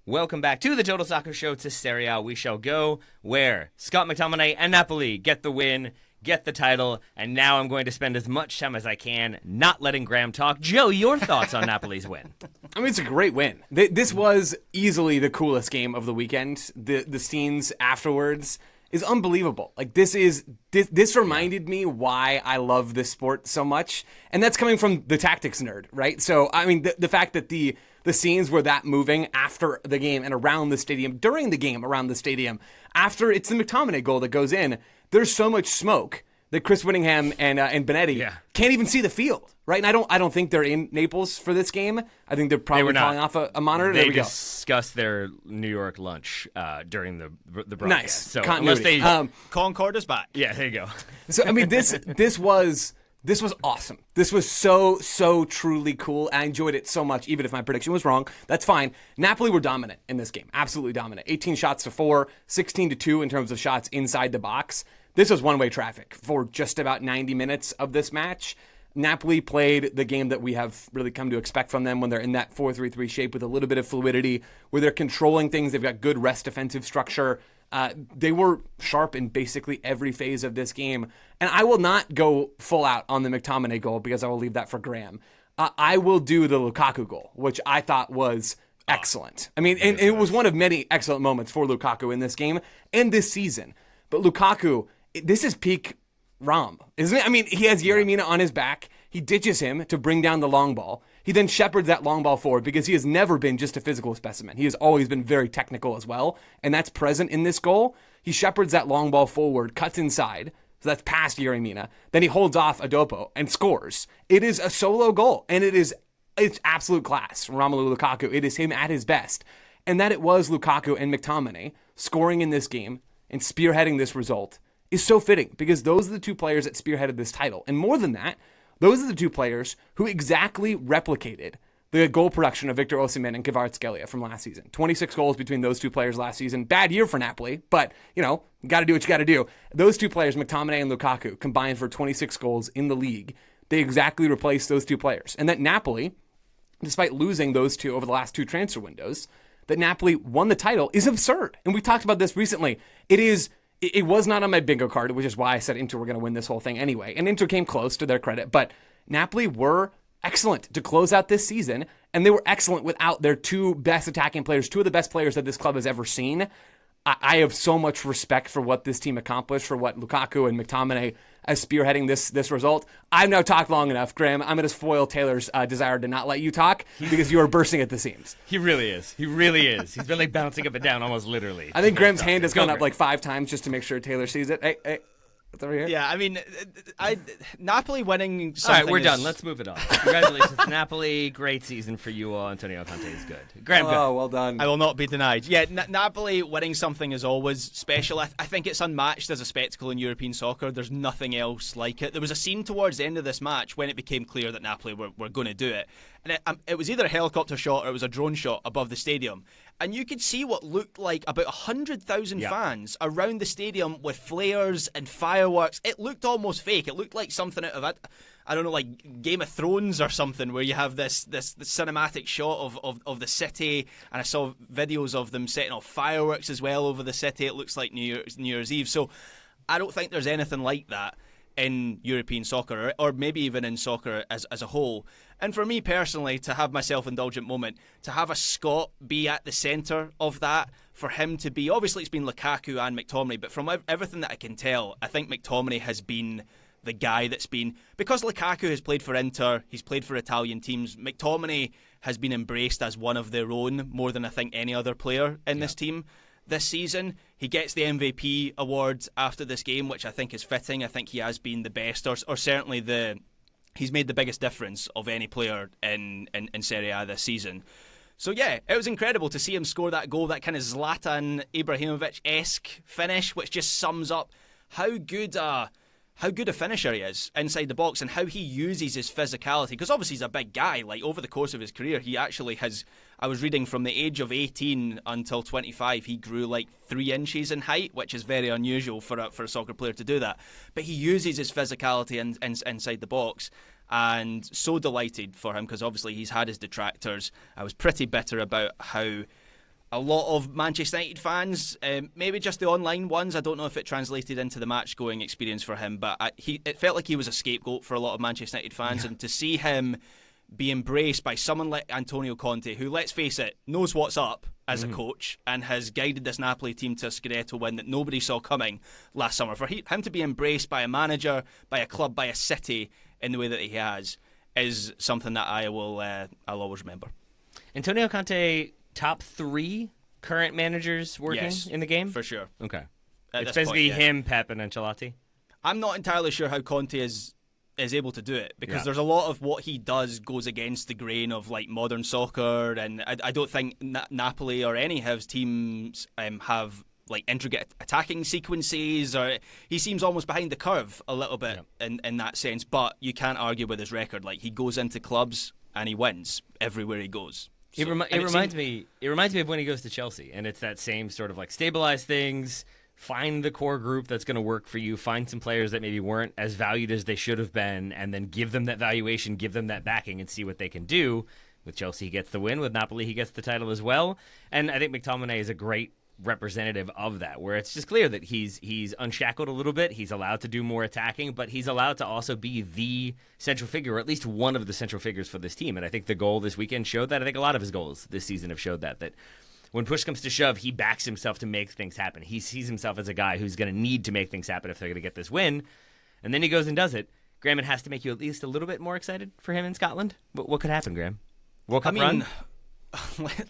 Welcome back to the Total Soccer Show. To Serie A we shall go, where Scott McTominay and Napoli get the win, get the title, and now I'm going to spend as much time as I can not letting Graham talk. Joe, your thoughts on Napoli's win? I mean, it's a great win. This was easily the coolest game of the weekend. The scenes afterwards is unbelievable. Like, this reminded me why I love this sport so much, and that's coming from the tactics nerd, right? So, I mean, the fact that the scenes were that moving after the game and around the stadium, during the game around the stadium, after it's the McTominay goal that goes in, there's so much smoke that Chris Whittingham and Benetti can't even see the field, right? And I don't think they're in Naples for this game. I think they're probably calling off a monitor. They discussed their New York lunch during the broadcast. Nice. So continuity. Unless they Concord is back. Yeah, there you go. So I mean, this was awesome. This was so truly cool. I enjoyed it so much, even if my prediction was wrong. That's fine. Napoli were dominant in this game. Absolutely dominant. 18 shots to 4, 16 to 2 in terms of shots inside the box. This was one-way traffic for just about 90 minutes of this match. Napoli played the game that we have really come to expect from them when they're in that 4-3-3 shape with a little bit of fluidity, where they're controlling things. They've got good rest defensive structure. They were sharp in basically every phase of this game. And I will not go full out on the McTominay goal because I will leave that for Graham. I will do the Lukaku goal, which I thought was excellent. I mean, and it was one of many excellent moments for Lukaku in this game and this season. But Lukaku, this is peak Rom, isn't it? I mean, he has Yerry Mina on his back. He ditches him to bring down the long ball. He then shepherds that long ball forward because he has never been just a physical specimen. He has always been very technical as well, and that's present in this goal. He shepherds that long ball forward, cuts inside, so that's past Yerry Mina. Then he holds off Adopo and scores. It is a solo goal, and it's absolute class from Romelu Lukaku. It is him at his best. And that it was Lukaku and McTominay scoring in this game and spearheading this result is so fitting, because those are the two players that spearheaded this title. And more than that, those are the two players who exactly replicated the goal production of Victor Osimhen and Kvaratskhelia from last season. 26 goals between those two players last season. Bad year for Napoli, but, you got to do what you got to do. Those two players, McTominay and Lukaku, combined for 26 goals in the league. They exactly replaced those two players. And that Napoli, despite losing those two over the last two transfer windows, that Napoli won the title is absurd. And we talked about this recently. It was not on my bingo card, which is why I said Inter were going to win this whole thing anyway. And Inter came close, to their credit. But Napoli were excellent to close out this season, and they were excellent without their two best attacking players, two of the best players that this club has ever seen. I have so much respect for what this team accomplished, for what Lukaku and McTominay as spearheading this result. I've now talked long enough, Graham. I'm going to foil Taylor's desire to not let you talk because you are bursting at the seams. He really is. He really is. He's been like bouncing up and down almost literally. I think Graham's hand has gone up like 5 times just to make sure Taylor sees it. Hey, what's over here? Yeah, I mean, Napoli winning something. All right, we're done. Let's move it on. Congratulations, Napoli. Great season for you all. Antonio Conte is good. Graham, good. Oh, well done. I will not be denied. Yeah, Napoli winning something is always special. I think it's unmatched as a spectacle in European soccer. There's nothing else like it. There was a scene towards the end of this match when it became clear that Napoli were going to do it. And it was either a helicopter shot or it was a drone shot above the stadium. And you could see what looked like about 100,000 fans around the stadium with flares and fireworks. It looked almost fake. It looked like something out of I don't know, like Game of Thrones or something, where you have this cinematic shot of the city. And I saw videos of them setting off fireworks as well over the city. It looks like New Year's Eve. So I don't think there's anything like that in European soccer, or maybe even in soccer as a whole. And for me personally, to have my self-indulgent moment, to have a Scot be at the centre of that, for him to be, obviously it's been Lukaku and McTominay, but from everything that I can tell, I think McTominay has been the guy that's been, because Lukaku has played for Inter, he's played for Italian teams, McTominay has been embraced as one of their own more than I think any other player in this team this season. He gets the MVP award after this game, which I think is fitting. I think he has been the best, or certainly he's made the biggest difference of any player in Serie A this season. So yeah, it was incredible to see him score that goal, that kind of Zlatan Ibrahimovic-esque finish, which just sums up how good a finisher he is inside the box and how he uses his physicality. Because obviously he's a big guy. Like, over the course of his career, he actually has, I was reading, from the age of 18 until 25, he grew like 3 inches in height, which is very unusual for a soccer player to do that. But he uses his physicality inside the box. and so delighted for him because obviously he's had his detractors. I was pretty bitter about how a lot of Manchester United fans, maybe just the online ones, I don't know if it translated into the match-going experience for him, but it felt like he was a scapegoat for a lot of Manchester United fans, and to see him be embraced by someone like Antonio Conte, who, let's face it, knows what's up as a coach and has guided this Napoli team to a Scudetto win that nobody saw coming last summer. For him to be embraced by a manager, by a club, by a city in the way that he has is something that I'll always remember. Antonio Conte, top 3 current managers working in the game? For sure. Okay. At It's this basically point, him, Pep, and Ancelotti? I'm not entirely sure how Conte is able to do it because there's a lot of what he does goes against the grain of like modern soccer, and I don't think Napoli or any of his teams have like intricate attacking sequences, or he seems almost behind the curve a little bit in that sense. But you can't argue with his record. Like, he goes into clubs and he wins everywhere he goes. So, it reminds me of when he goes to Chelsea, and it's that same sort of like stabilize things, find the core group that's going to work for you, find some players that maybe weren't as valued as they should have been, and then give them that valuation, give them that backing, and see what they can do. With Chelsea, he gets the win. With Napoli, he gets the title as well. And I think McTominay is a great representative of that, where it's just clear that he's unshackled a little bit. He's allowed to do more attacking, but he's allowed to also be the central figure, or at least one of the central figures for this team. And I think the goal this weekend showed that. I think a lot of his goals this season have showed that when push comes to shove, he backs himself to make things happen. He sees himself as a guy who's going to need to make things happen if they're going to get this win. And then he goes and does it. Graham, it has to make you at least a little bit more excited for him in Scotland. What could happen, Graham? World Cup run?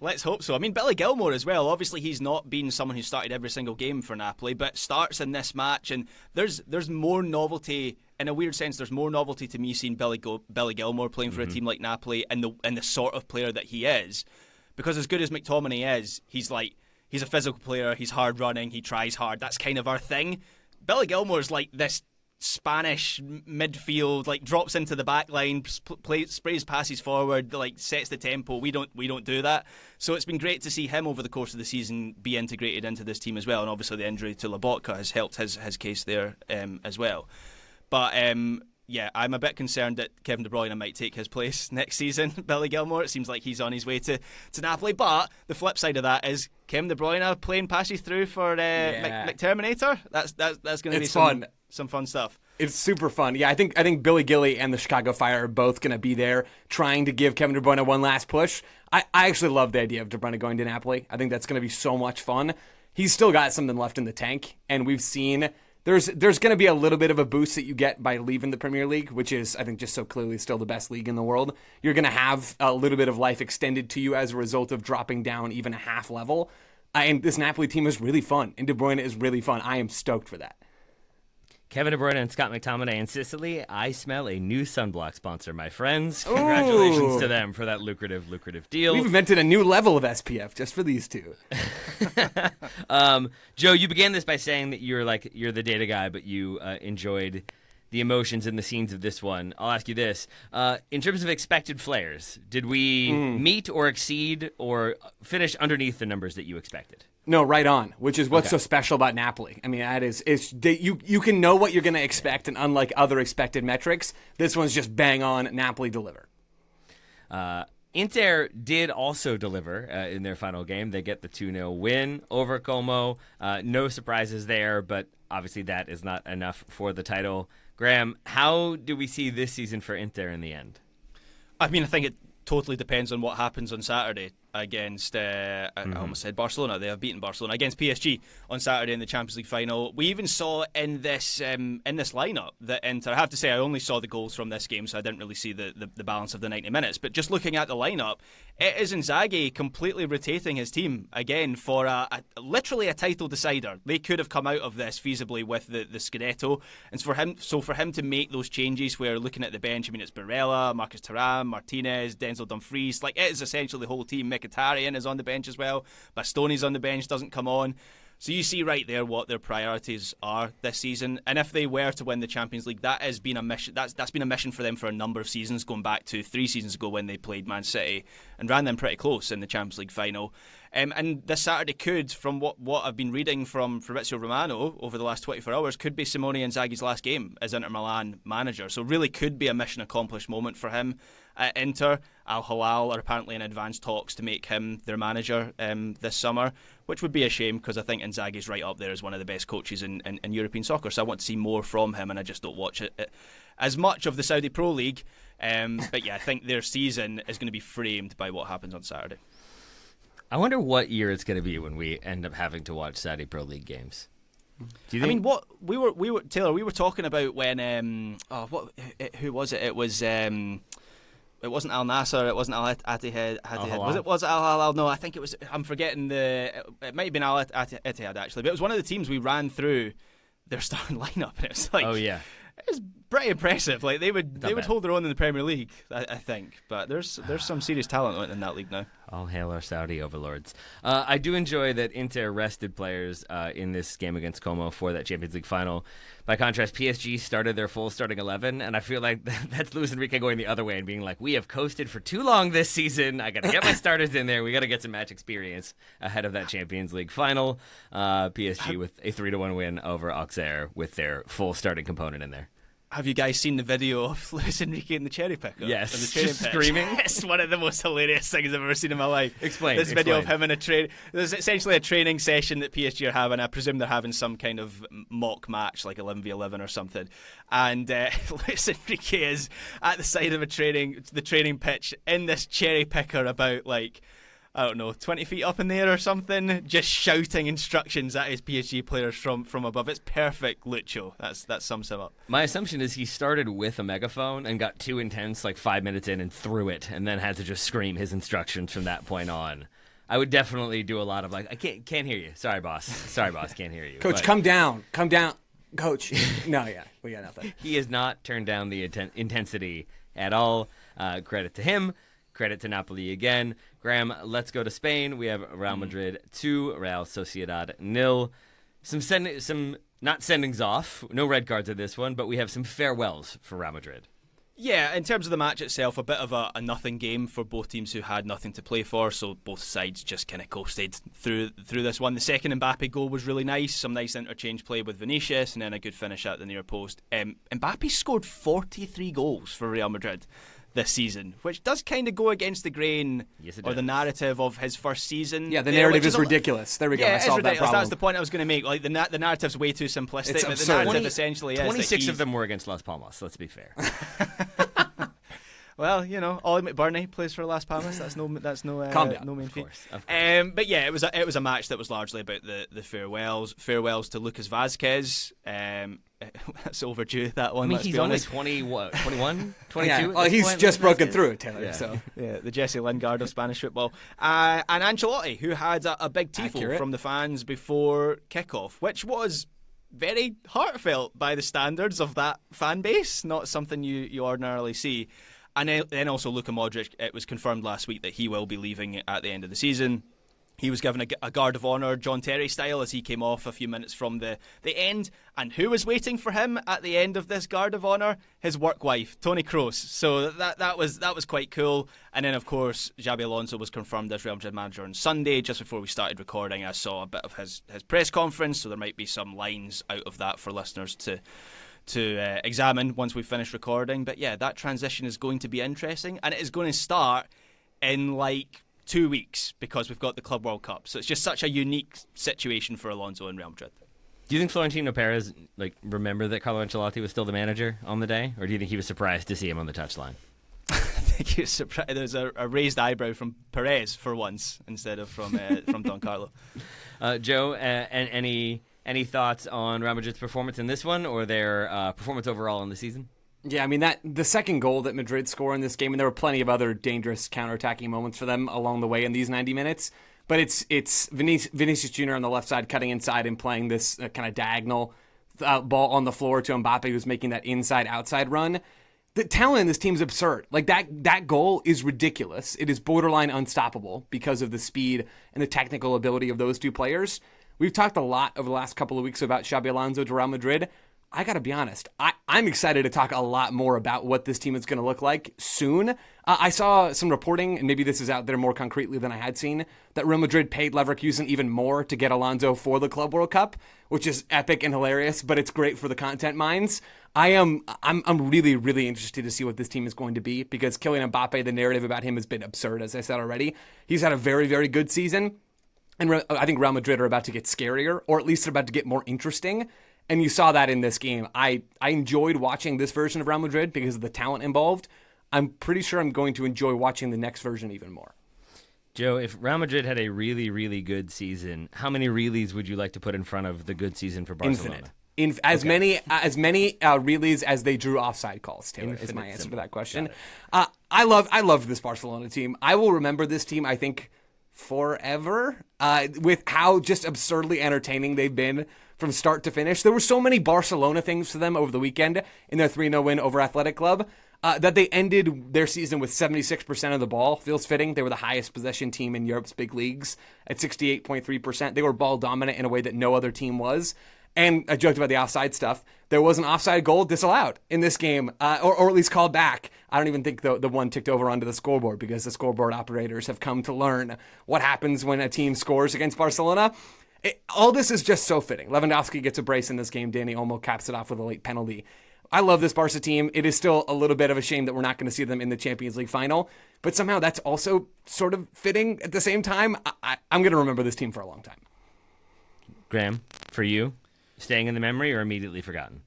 Let's hope so. I mean, Billy Gilmour as well. Obviously, he's not been someone who started every single game for Napoli, but starts in this match, and there's more novelty. In a weird sense, there's more novelty to me seeing Billy Gilmour playing for a team like Napoli and the sort of player that he is. Because as good as McTominay is, he's a physical player. He's hard running. He tries hard. That's kind of our thing. Billy Gilmour's like this Spanish midfield, like drops into the back line, sprays passes forward, like sets the tempo. We don't do that. So it's been great to see him over the course of the season be integrated into this team as well. And obviously the injury to Lobotka has helped his case there as well. But yeah, I'm a bit concerned that Kevin De Bruyne might take his place next season. Billy Gilmour, it seems like he's on his way to Napoli. But the flip side of that is Kevin De Bruyne playing passes through for McTerminator. That's going to be fun. Some fun stuff. It's super fun. Yeah, I think Billy Gilly and the Chicago Fire are both going to be there trying to give Kevin De Bruyne one last push. I actually love the idea of De Bruyne going to Napoli. I think that's going to be so much fun. He's still got something left in the tank, and we've seen there's going to be a little bit of a boost that you get by leaving the Premier League, which is, I think, just so clearly still the best league in the world. You're going to have a little bit of life extended to you as a result of dropping down even a half level. And this Napoli team is really fun, and De Bruyne is really fun. I am stoked for that. Kevin De Bruyne and Scott McTominay in Sicily. I smell a new sunblock sponsor, my friends. Congratulations to them for that lucrative deal. We've invented a new level of SPF just for these two. Joe, you began this by saying that you're the data guy, but you enjoyed the emotions and the scenes of this one. I'll ask you this. In terms of expected flares, did we meet or exceed or finish underneath the numbers that you expected? No, right on, which is what's so special about Napoli. I mean, that is you can know what you're going to expect, and unlike other expected metrics, this one's just bang on. Napoli deliver. Inter did also deliver in their final game. They get the 2-0 win over Como. No surprises there, but obviously that is not enough for the title. Graham, how do we see this season for Inter in the end? I mean, I think it totally depends on what happens on Saturday against, I almost said Barcelona. They have beaten Barcelona against PSG on Saturday in the Champions League final. We even saw in this lineup that Inter, I have to say I only saw the goals from this game, so I didn't really see the balance of the 90 minutes. But just looking at the lineup, it is Inzaghi completely rotating his team again for literally a title decider. They could have come out of this feasibly with the Scudetto, and for him to make those changes, where looking at the bench, I mean, it's Barella, Marcus Thuram, Martinez, Denzel Dumfries, like it is essentially the whole team. Mkhitaryan is on the bench as well. Bastoni's on the bench, doesn't come on. So you see right there what their priorities are this season, and if they were to win the Champions League, that has been a mission. That's been a mission for them for a number of seasons, going back to 3 seasons ago when they played Man City and ran them pretty close in the Champions League final. And this Saturday could, from what I've been reading from Fabrizio Romano over the last 24 hours, could be Simone Inzaghi's last game as Inter Milan manager. So really could be a mission accomplished moment for him at Inter. Al Hilal are apparently in advanced talks to make him their manager this summer, which would be a shame because I think Inzaghi's right up there as one of the best coaches in European soccer. So I want to see more from him, and I just don't watch it as much of the Saudi Pro League. But yeah, I think their season is going to be framed by what happens on Saturday. I wonder what year it's going to be when we end up having to watch Saudi Pro League games. Do you think? I mean, what we were Taylor, we were talking about when who was it? It was it wasn't Al Nassr, it wasn't Al Ittihad. Was it Al Hilal? No, I think it was. I'm forgetting it might have been Al Ittihad actually, but it was one of the teams we ran through their starting lineup, and it was like, oh yeah. It was pretty impressive. Like they would hold their own in the Premier League, I think. But there's some serious talent in that league now. All hail our Saudi overlords. I do enjoy that Inter rested players in this game against Como for that Champions League final. By contrast, PSG started their full starting 11, and I feel like that's Luis Enrique going the other way and being like, we have coasted for too long this season. I got to get my starters in there. We got to get some match experience ahead of that Champions League final. PSG with a 3-1 win over Auxerre with their full starting component in there. Have you guys seen the video of Luis Enrique in the cherry picker? Yes, the cherry just screaming. It's one of the most hilarious things I've ever seen in my life. Explain. This video of him in a train. There's essentially a training session that PSG are having. I presume they're having some kind of mock match, like 11v11 or something. And Luis Enrique is at the side of the training pitch in this cherry picker about I don't know, 20 feet up in the air or something, just shouting instructions at his PSG players from above. It's perfect Lucho. That sums him up. My assumption is he started with a megaphone and got too intense 5 minutes in and threw it, and then had to just scream his instructions from that point on. I would definitely do a lot of I can't hear you. Sorry, boss, can't hear you. Coach, come down. Coach. No, yeah, we got nothing. He has not turned down the intensity at all. Credit to him. Credit to Napoli again. Graham, let's go to Spain. We have Real Madrid 2, Real Sociedad 0. Some not sendings off, no red cards in this one, but we have some farewells for Real Madrid. Yeah, in terms of the match itself, a bit of a nothing game for both teams who had nothing to play for, so both sides just kind of coasted through this one. The second Mbappe goal was really nice, some nice interchange play with Vinicius, and then a good finish at the near post. Mbappe scored 43 goals for Real Madrid this season, which does kind of go against the grain or the narrative of his first season. Yeah, the narrative is ridiculous. There we go. Yeah, I solved that problem. That's the point I was going to make. The narrative's way too simplistic. It's but absurd. the narrative essentially 26 of them were against Las Palmas, let's be fair. Well, Ollie McBurney plays for Las Palmas. That's no Calm down. no mean feat. Of course. But yeah, it was a match that was largely about the farewells to Lucas Vazquez. That's overdue, that one. I mean, let's he's be only honest. 21, 22? Yeah. Well, he's just broken through it, Taylor. Yeah. So. Yeah, the Jesse Lingard of Spanish football. And Ancelotti, who had a big tifo from the fans before kickoff, which was very heartfelt by the standards of that fan base, not something you ordinarily see. And then also Luka Modric, it was confirmed last week that he will be leaving at the end of the season. He was given a guard of honour, John Terry style, as he came off a few minutes from the end. And who was waiting for him at the end of this guard of honour? His work wife, Toni Kroos. So that was quite cool. And then, of course, Xabi Alonso was confirmed as Real Madrid manager on Sunday. Just before we started recording, I saw a bit of his press conference, so there might be some lines out of that for listeners to examine once we finish recording. But yeah, that transition is going to be interesting, and it is going to start in 2 weeks because we've got the Club World Cup. So it's just such a unique situation for Alonso and Real Madrid. Do you think Florentino Perez remembered that Carlo Ancelotti was still the manager on the day, or do you think he was surprised to see him on the touchline? I think he was surprised. There's a raised eyebrow from Perez for once instead of from Don Carlo. Joe, any thoughts on Real Madrid's performance in this one, or their performance overall in the season? Yeah, I mean, the second goal that Madrid scored in this game, and there were plenty of other dangerous counterattacking moments for them along the way in these 90 minutes, but it's Vinicius Jr. on the left side cutting inside and playing this kind of diagonal ball on the floor to Mbappe, who's making that inside-outside run. The talent in this team is absurd. That goal is ridiculous. It is borderline unstoppable because of the speed and the technical ability of those two players. We've talked a lot over the last couple of weeks about Xabi Alonso to Real Madrid. I got to be honest, I'm excited to talk a lot more about what this team is going to look like soon. I saw some reporting, and maybe this is out there more concretely than I had seen, that Real Madrid paid Leverkusen even more to get Alonso for the Club World Cup, which is epic and hilarious, but it's great for the content minds. I'm really, really interested to see what this team is going to be, because Kylian Mbappe, the narrative about him has been absurd, as I said already. He's had a very, very good season, and I think Real Madrid are about to get scarier, or at least they're about to get more interesting. And you saw that in this game. I enjoyed watching this version of Real Madrid because of the talent involved. I'm pretty sure I'm going to enjoy watching the next version even more. Joe, if Real Madrid had a really, really good season, how many reallys would you like to put in front of the good season for Barcelona? Infinite. As many reallys as they drew offside calls, Taylor, is my answer to that question. I love this Barcelona team. I will remember this team, I think, forever, with how just absurdly entertaining they've been from start to finish. There were so many Barcelona things for them over the weekend in their 3-0 win over Athletic Club that they ended their season with 76% of the ball. Feels fitting. They were the highest possession team in Europe's big leagues at 68.3%. They were ball dominant in a way that no other team was. And I joked about the offside stuff. There was an offside goal disallowed in this game, or at least called back. I don't even think the one ticked over onto the scoreboard, because the scoreboard operators have come to learn what happens when a team scores against Barcelona. All this is just so fitting. Lewandowski gets a brace in this game. Dani Olmo caps it off with a late penalty. I love this Barca team. It is still a little bit of a shame that we're not going to see them in the Champions League final, but somehow that's also sort of fitting at the same time. I'm going to remember this team for a long time. Graham, for you, staying in the memory or immediately forgotten?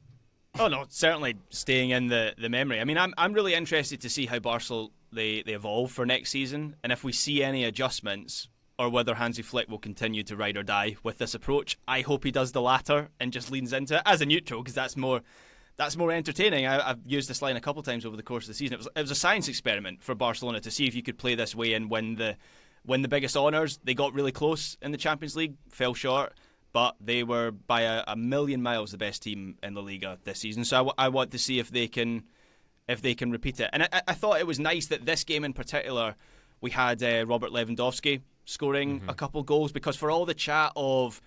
Oh no, certainly staying in the memory. I mean, I'm really interested to see how Barcelona they evolve for next season, and if we see any adjustments, or whether Hansi Flick will continue to ride or die with this approach. I hope he does the latter and just leans into it as a neutral, because that's more entertaining. I've used this line a couple of times over the course of the season. It was a science experiment for Barcelona to see if you could play this way and win the biggest honours. They got really close in the Champions League, fell short, but they were by a million miles the best team in the Liga this season. So I want to see if they can repeat it. And I thought it was nice that this game in particular, we had Robert Lewandowski scoring a couple goals, because for all the chat of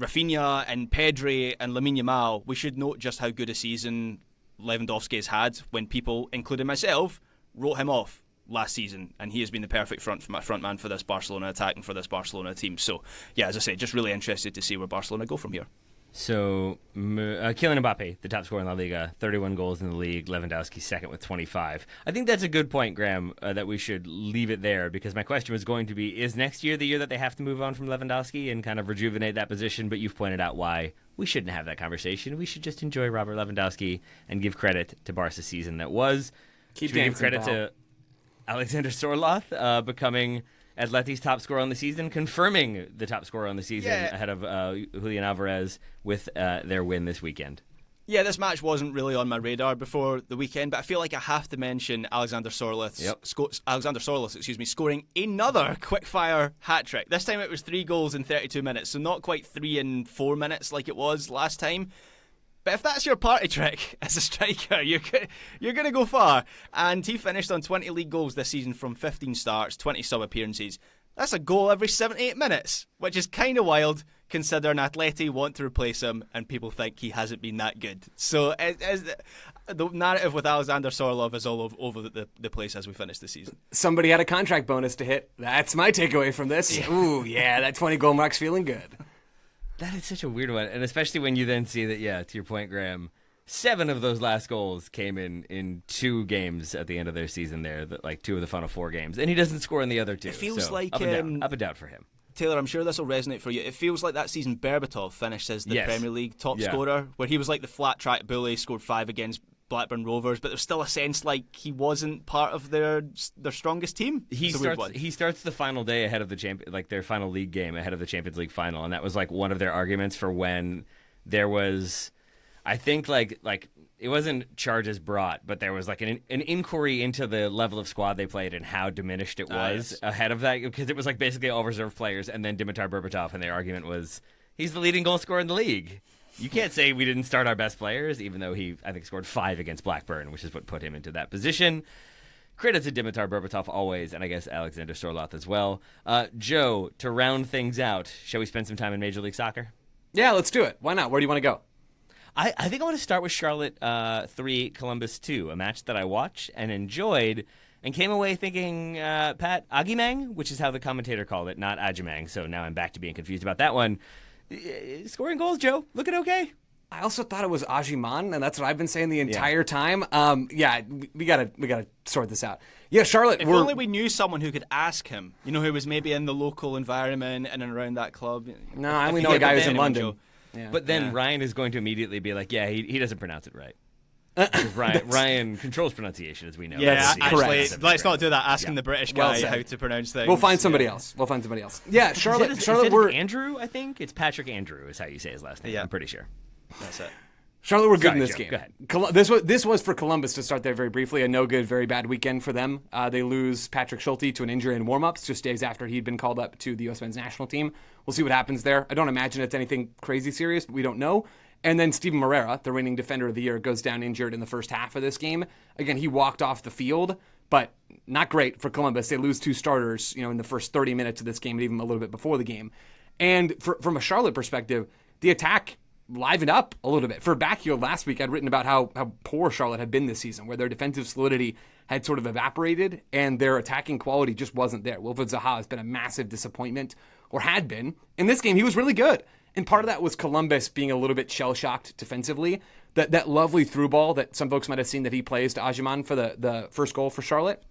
Rafinha and Pedri and Lamine Yamal, we should note just how good a season Lewandowski has had when people, including myself, wrote him off last season, and he has been the perfect front man for this Barcelona attack and for this Barcelona team. So yeah, as I say, just really interested to see where Barcelona go from here. So, Kylian Mbappe, the top scorer in La Liga, 31 goals in the league. Lewandowski second with 25. I think that's a good point, Graham, that we should leave it there, because my question was going to be, is next year the year that they have to move on from Lewandowski and kind of rejuvenate that position? But you've pointed out why we shouldn't have that conversation. We should just enjoy Robert Lewandowski and give credit to Barca's season that was. Keep should we give dancing, credit pal. to Alexander Sorloth becoming Atleti's top scorer on the season, confirming the top scorer on the season ahead of Julian Alvarez with their win this weekend. Yeah, this match wasn't really on my radar before the weekend, but I feel like I have to mention Alexander Sorloth, scoring another quick-fire hat-trick. This time it was 3 goals in 32 minutes, so not quite 3 in 4 minutes like it was last time. But if that's your party trick as a striker, you're going to go far. And he finished on 20 league goals this season from 15 starts, 20 sub-appearances. That's a goal every 7-8 minutes, which is kind of wild considering Atleti want to replace him and people think he hasn't been that good. So the narrative with Alexander Sorloth is all over the place as we finish the season. Somebody had a contract bonus to hit. That's my takeaway from this. Yeah. Ooh, yeah, that 20 goal mark's feeling good. That is such a weird one, and especially when you then see that, to your point, Graham, 7 of those last goals came in 2 games at the end of their season there, like 2 of the final 4 games, and he doesn't score in the other 2. It feels like up and down for him. Taylor, I'm sure this will resonate for you. It feels like that season Berbatov finished as the Premier League top scorer, where he was like the flat track bully, scored 5 against Blackburn Rovers, but there's still a sense like he wasn't part of their strongest team. He starts the final day ahead of the their final league game ahead of the Champions League final, and that was like one of their arguments for when there was, I think like it wasn't charges brought, but there was like an inquiry into the level of squad they played and how diminished it was ahead of that, because it was like basically all reserve players and then Dimitar Berbatov, and their argument was he's the leading goal scorer in the league. You can't say we didn't start our best players, even though he, I think, scored 5 against Blackburn, which is what put him into that position. Credit to Dimitar Berbatov always, and I guess Alexander Sorloth as well. Joe, to round things out, shall we spend some time in Major League Soccer? Yeah, let's do it. Why not? Where do you want to go? I think I want to start with Charlotte 3, Columbus 2, a match that I watched and enjoyed and came away thinking, Pat, Agimang, which is how the commentator called it, not Ajimang, so now I'm back to being confused about that one. Scoring goals, Joe, looking okay. I also thought it was Ajiman, and that's what I've been saying the entire time. We gotta sort this out. Yeah, Charlotte. If only we knew someone who could ask him, who was maybe in the local environment in and around that club. No, I only know a guy who's in London. Yeah. But then Ryan is going to immediately be like, yeah, he doesn't pronounce it right. Because Ryan controls pronunciation, as we know. Yeah, actually, correct. let's not do that. Asking the British guy how to pronounce things. We'll find somebody else. Yeah, Charlotte. Is Charlotte. it Andrew, I think? It's Patrick Andrew is how you say his last name. Yeah. I'm pretty sure. That's it. Charlotte were good in Sorry, this Joe, game. go ahead. This was for Columbus to start there very briefly. A no good, very bad weekend for them. They lose Patrick Schulte to an injury in warm-ups just days after he'd been called up to the U.S. men's national team. We'll see what happens there. I don't imagine it's anything crazy serious, but we don't know. And then Steven Moreira, the reigning defender of the year, goes down injured in the first half of this game. Again, he walked off the field, but not great for Columbus. They lose 2 starters, in the first 30 minutes of this game and even a little bit before the game. And from a Charlotte perspective, the attack livened up a little bit. For back here last week, I'd written about how poor Charlotte had been this season, where their defensive solidity had sort of evaporated and their attacking quality just wasn't there. Wilfried Zaha has been a massive disappointment, or had been. In this game, he was really good. And part of that was Columbus being a little bit shell-shocked defensively. That lovely through ball that some folks might have seen that he plays to Ajiman for the first goal for Charlotte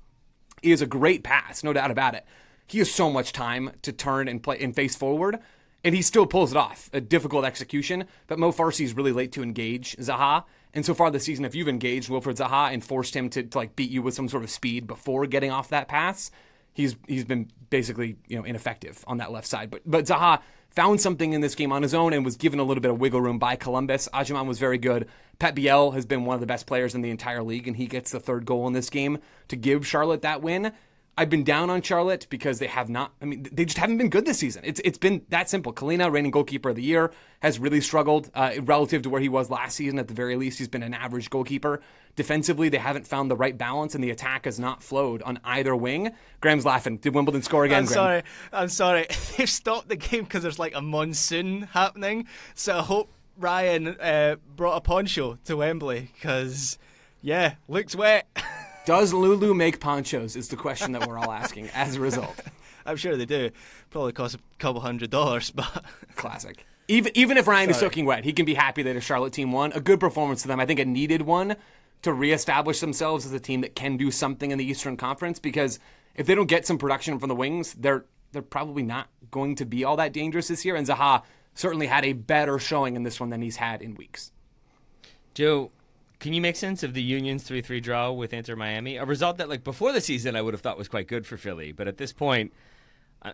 is a great pass, no doubt about it. He has so much time to turn and play and face forward, and he still pulls it off. A difficult execution, but Mo Farsi's really late to engage Zaha. And so far this season, if you've engaged Wilfried Zaha and forced him to beat you with some sort of speed before getting off that pass, he's been basically ineffective on that left side. But Zaha found something in this game on his own and was given a little bit of wiggle room by Columbus. Ajiman was very good. Pat Biel has been one of the best players in the entire league, and he gets the 3rd goal in this game to give Charlotte that win. I've been down on Charlotte because they just haven't been good this season. It's been that simple. Kalina, reigning goalkeeper of the year, has really struggled relative to where he was last season. At the very least, he's been an average goalkeeper. Defensively, they haven't found the right balance, and the attack has not flowed on either wing. Graham's laughing. Did Wimbledon score again, Graham? I'm sorry. They've stopped the game because there's a monsoon happening. So I hope Ryan brought a poncho to Wembley because, looks wet. Does Lulu make ponchos is the question that we're all asking as a result. I'm sure they do. Probably cost a couple $100, but... Classic. Even if Ryan is soaking wet, he can be happy that a Charlotte team won. A good performance to them. I think a needed one to reestablish themselves as a team that can do something in the Eastern Conference, because if they don't get some production from the wings, they're probably not going to be all that dangerous this year. And Zaha certainly had a better showing in this one than he's had in weeks. Joe, can you make sense of the Union's 3-3 draw with Inter Miami? A result that, before the season, I would have thought was quite good for Philly. But at this point,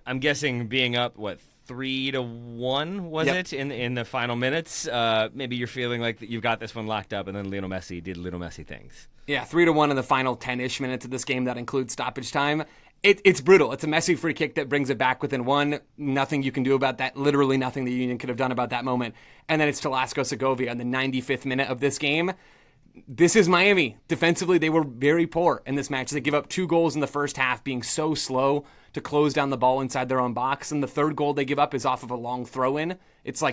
I'm guessing being up, 3-1, was it, in the final minutes? Maybe you're feeling like that you've got this one locked up, and then Lionel Messi did Lionel Messi things. Yeah, 3-1 in the final 10-ish minutes of this game. That includes stoppage time. It's brutal. It's a Messi free kick that brings it back within 1. Nothing you can do about that. Literally nothing the Union could have done about that moment. And then it's Telasco Segovia in the 95th minute of this game. This is Miami. Defensively, they were very poor in this match. They give up 2 goals in the first half, being so slow to close down the ball inside their own box. And the 3rd goal they give up is off of a long throw-in. It's a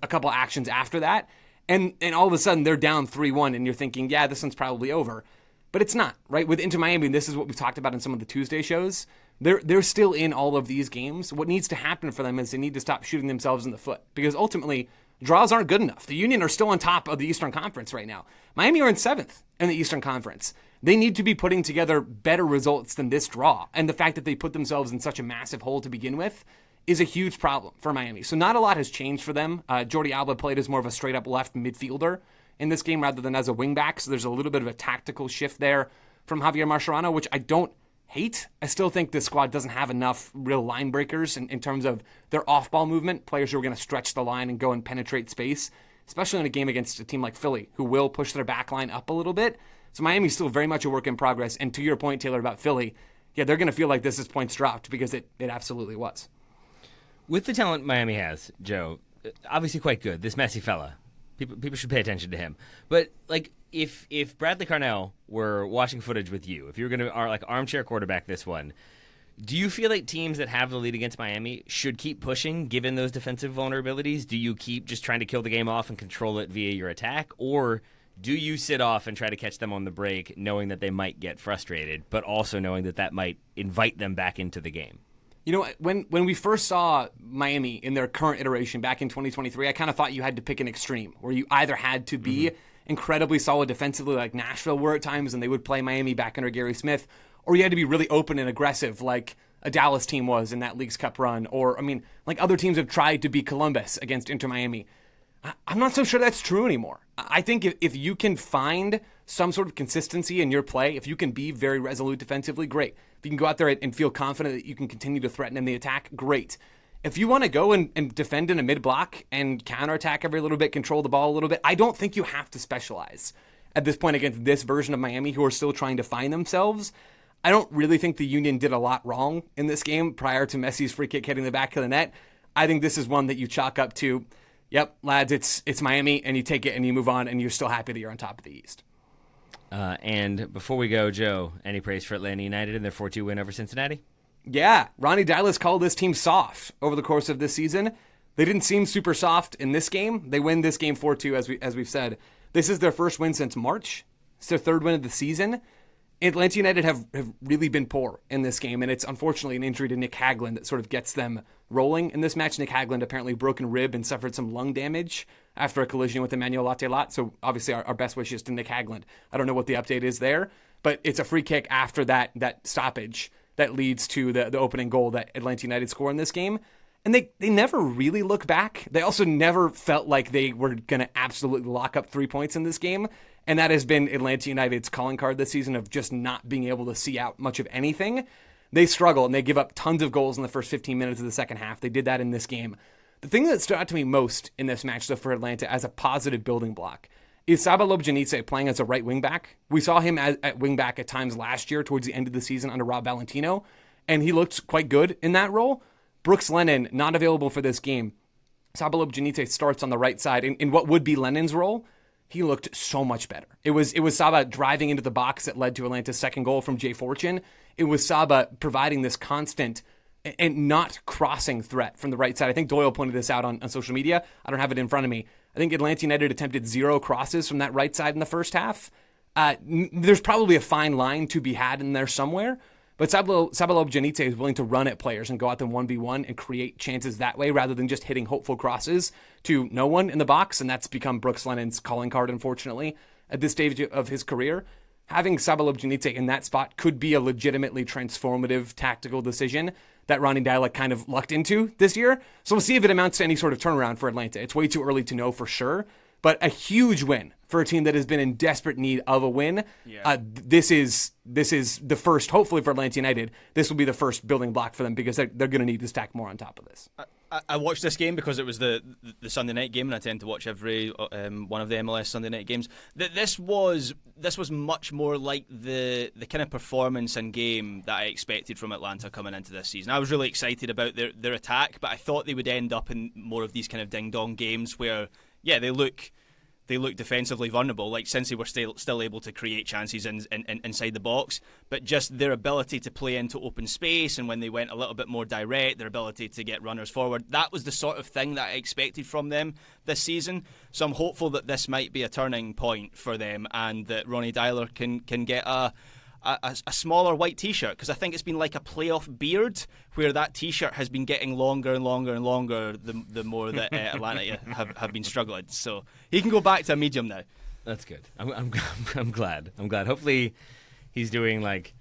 couple actions after that. And all of a sudden, they're down 3-1, and you're thinking, yeah, this one's probably over. But it's not, right? With Inter Miami, this is what we've talked about in some of the Tuesday shows. They're still in all of these games. What needs to happen for them is they need to stop shooting themselves in the foot, because ultimately, draws aren't good enough. The Union are still on top of the Eastern Conference right now. Miami are in 7th in the Eastern Conference. They need to be putting together better results than this draw. And the fact that they put themselves in such a massive hole to begin with is a huge problem for Miami. So not a lot has changed for them. Jordi Alba played as more of a straight-up left midfielder in this game rather than as a wingback. So there's a little bit of a tactical shift there from Javier Mascherano, which I don't hate. I still think this squad doesn't have enough real line breakers in terms of their off-ball movement, players who are going to stretch the line and go and penetrate space, especially in a game against a team like Philly, who will push their back line up a little bit. So Miami's still very much a work in progress. And to your point, Taylor, about Philly, yeah, they're going to feel like this is points dropped, because it absolutely was. With the talent Miami has, Joe, obviously quite good, this Messi fella, People should pay attention to him. But like, if Bradley Carnell were watching footage with you, if you were going to armchair quarterback this one, do you feel like teams that have the lead against Miami should keep pushing given those defensive vulnerabilities? Do you keep just trying to kill the game off and control it via your attack, or do you sit off and try to catch them on the break, knowing that they might get frustrated, but also knowing that might invite them back into the game? You know, when we first saw Miami in their current iteration back in 2023, I kind of thought you had to pick an extreme, where you either had to be incredibly solid defensively like Nashville were at times, and they would play Miami back under Gary Smith, or you had to be really open and aggressive like a Dallas team was in that Leagues Cup run, or, I mean, like other teams have tried to be Columbus against Inter Miami. I'm not so sure that's true anymore. I think if you can find some sort of consistency in your play, if you can be very resolute defensively, great. If you can go out there and feel confident that you can continue to threaten in the attack, great. If you want to go and defend in a mid-block and counterattack every little bit, control the ball a little bit, I don't think you have to specialize at this point against this version of Miami who are still trying to find themselves. I don't really think the Union did a lot wrong in this game prior to Messi's free kick hitting the back of the net. I think this is one that you chalk up to, yep, lads, it's Miami, and you take it and you move on, and you're still happy that you're on top of the East. And before we go, Joe, any praise for Atlanta United and their 4-2 win over Cincinnati? Yeah, Ronnie Dylas called this team soft over the course of this season. They didn't seem super soft in this game. They win this game 4-2, as we've said. This is their first win since March. It's their third win of the season. Atlanta United have really been poor in this game, and it's unfortunately an injury to Nick Hagland that sort of gets them rolling in this match. Nick Hagland apparently broken rib and suffered some lung damage after a collision with Emmanuel Latelat, so obviously our best wishes to Nick Hagland. I don't know what the update is there, but it's a free kick after that stoppage that leads to the opening goal that Atlanta United score in this game. And they never really look back. They also never felt like they were going to absolutely lock up 3 points in this game. And that has been Atlanta United's calling card this season of just not being able to see out much of anything. They struggle, and they give up tons of goals in the first 15 minutes of the second half. They did that in this game. The thing that stood out to me most in this match, though, for Atlanta as a positive building block is Saba Lobjanidze playing as a right wing back. We saw him at wing back at times last year towards the end of the season under Rob Valentino, and he looked quite good in that role. Brooks Lennon, not available for this game. Saba Lobjanidze starts on the right side in what would be Lennon's role. He looked so much better. It was Saba driving into the box that led to Atlanta's second goal from Jay Fortune. It was Saba providing this constant and not crossing threat from the right side. I think Doyle pointed this out on social media. I don't have it in front of me. I think Atlanta United attempted 0 crosses from that right side in the first half. There's probably a fine line to be had in there somewhere, but Saba Lobjanidze is willing to run at players and go at them 1v1 and create chances that way rather than just hitting hopeful crosses to no one in the box, and that's become Brooks Lennon's calling card, unfortunately, at this stage of his career. Having Saba Lobjanidze in that spot could be a legitimately transformative tactical decision that Ronnie Dyla kind of lucked into this year. So we'll see if it amounts to any sort of turnaround for Atlanta. It's way too early to know for sure, but a huge win for a team that has been in desperate need of a win. Yeah. This is the first, hopefully for Atlanta United, this will be the first building block for them because they're going to need to stack more on top of this. I watched this game because it was the Sunday night game, and I tend to watch every one of the MLS Sunday night games. This was much more like the kind of performance and game that I expected from Atlanta coming into this season. I was really excited about their attack, but I thought they would end up in more of these kind of ding-dong games where, yeah, they look defensively vulnerable, like since they were still able to create chances inside the box, but just their ability to play into open space, and when they went a little bit more direct, their ability to get runners forward, that was the sort of thing that I expected from them this season. So I'm hopeful that this might be a turning point for them, and that Ronnie Dyler can get a smaller white t-shirt, because I think it's been like a playoff beard where that t-shirt has been getting longer and longer and longer the more that Atlanta have been struggling. So he can go back to a medium now. That's good. I'm glad. Hopefully he's doing like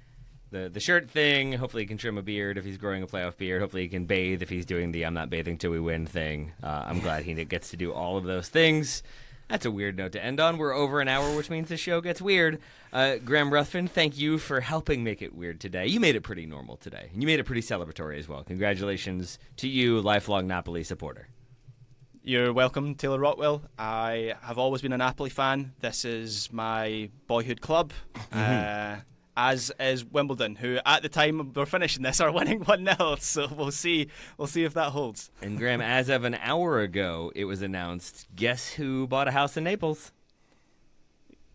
the shirt thing. Hopefully he can trim a beard if he's growing a playoff beard. Hopefully he can bathe if he's doing the I'm not bathing till we win thing. I'm glad he gets to do all of those things. That's a weird note to end on. We're over an hour, which means the show gets weird. Graham Ruthven, thank you for helping make it weird today. You made it pretty normal today, and you made it pretty celebratory as well. Congratulations to you, lifelong Napoli supporter. You're welcome, Taylor Rockwell. I have always been a Napoli fan. This is my boyhood club. as is Wimbledon, who at the time we're finishing this are winning 1-0. So we'll see if that holds. And Graham, as of an hour ago, it was announced, guess who bought a house in Naples?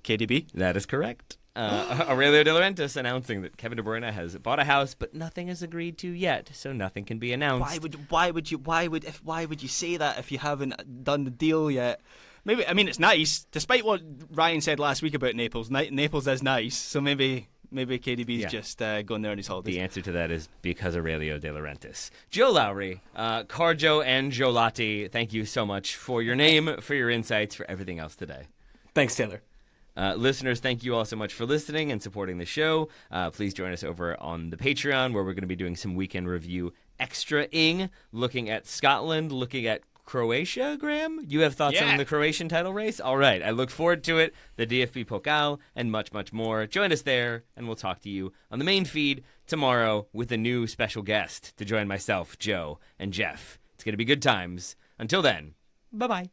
KDB? That is correct. Aurelio De Laurentiis announcing that Kevin De Bruyne has bought a house, but nothing is agreed to yet, so nothing can be announced. Why would you say that if you haven't done the deal yet? Maybe, I mean, it's nice. Despite what Ryan said last week about Naples, Naples is nice. So maybe KDB's just going there on his holidays. The answer to that is because Aurelio De Laurentiis. Joe Lowery, Carjo and Joe Lotti, thank you so much for your name, for your insights, for everything else today. Thanks, Taylor. Listeners, thank you all so much for listening and supporting the show. Please join us over on the Patreon, where we're going to be doing some weekend review extra-ing, looking at Scotland, looking at Croatia, Graham? You have thoughts on the Croatian title race? All right. I look forward to it, the DFB Pokal, and much, much more. Join us there, and we'll talk to you on the main feed tomorrow with a new special guest to join myself, Joe, and Jeff. It's going to be good times. Until then, bye-bye.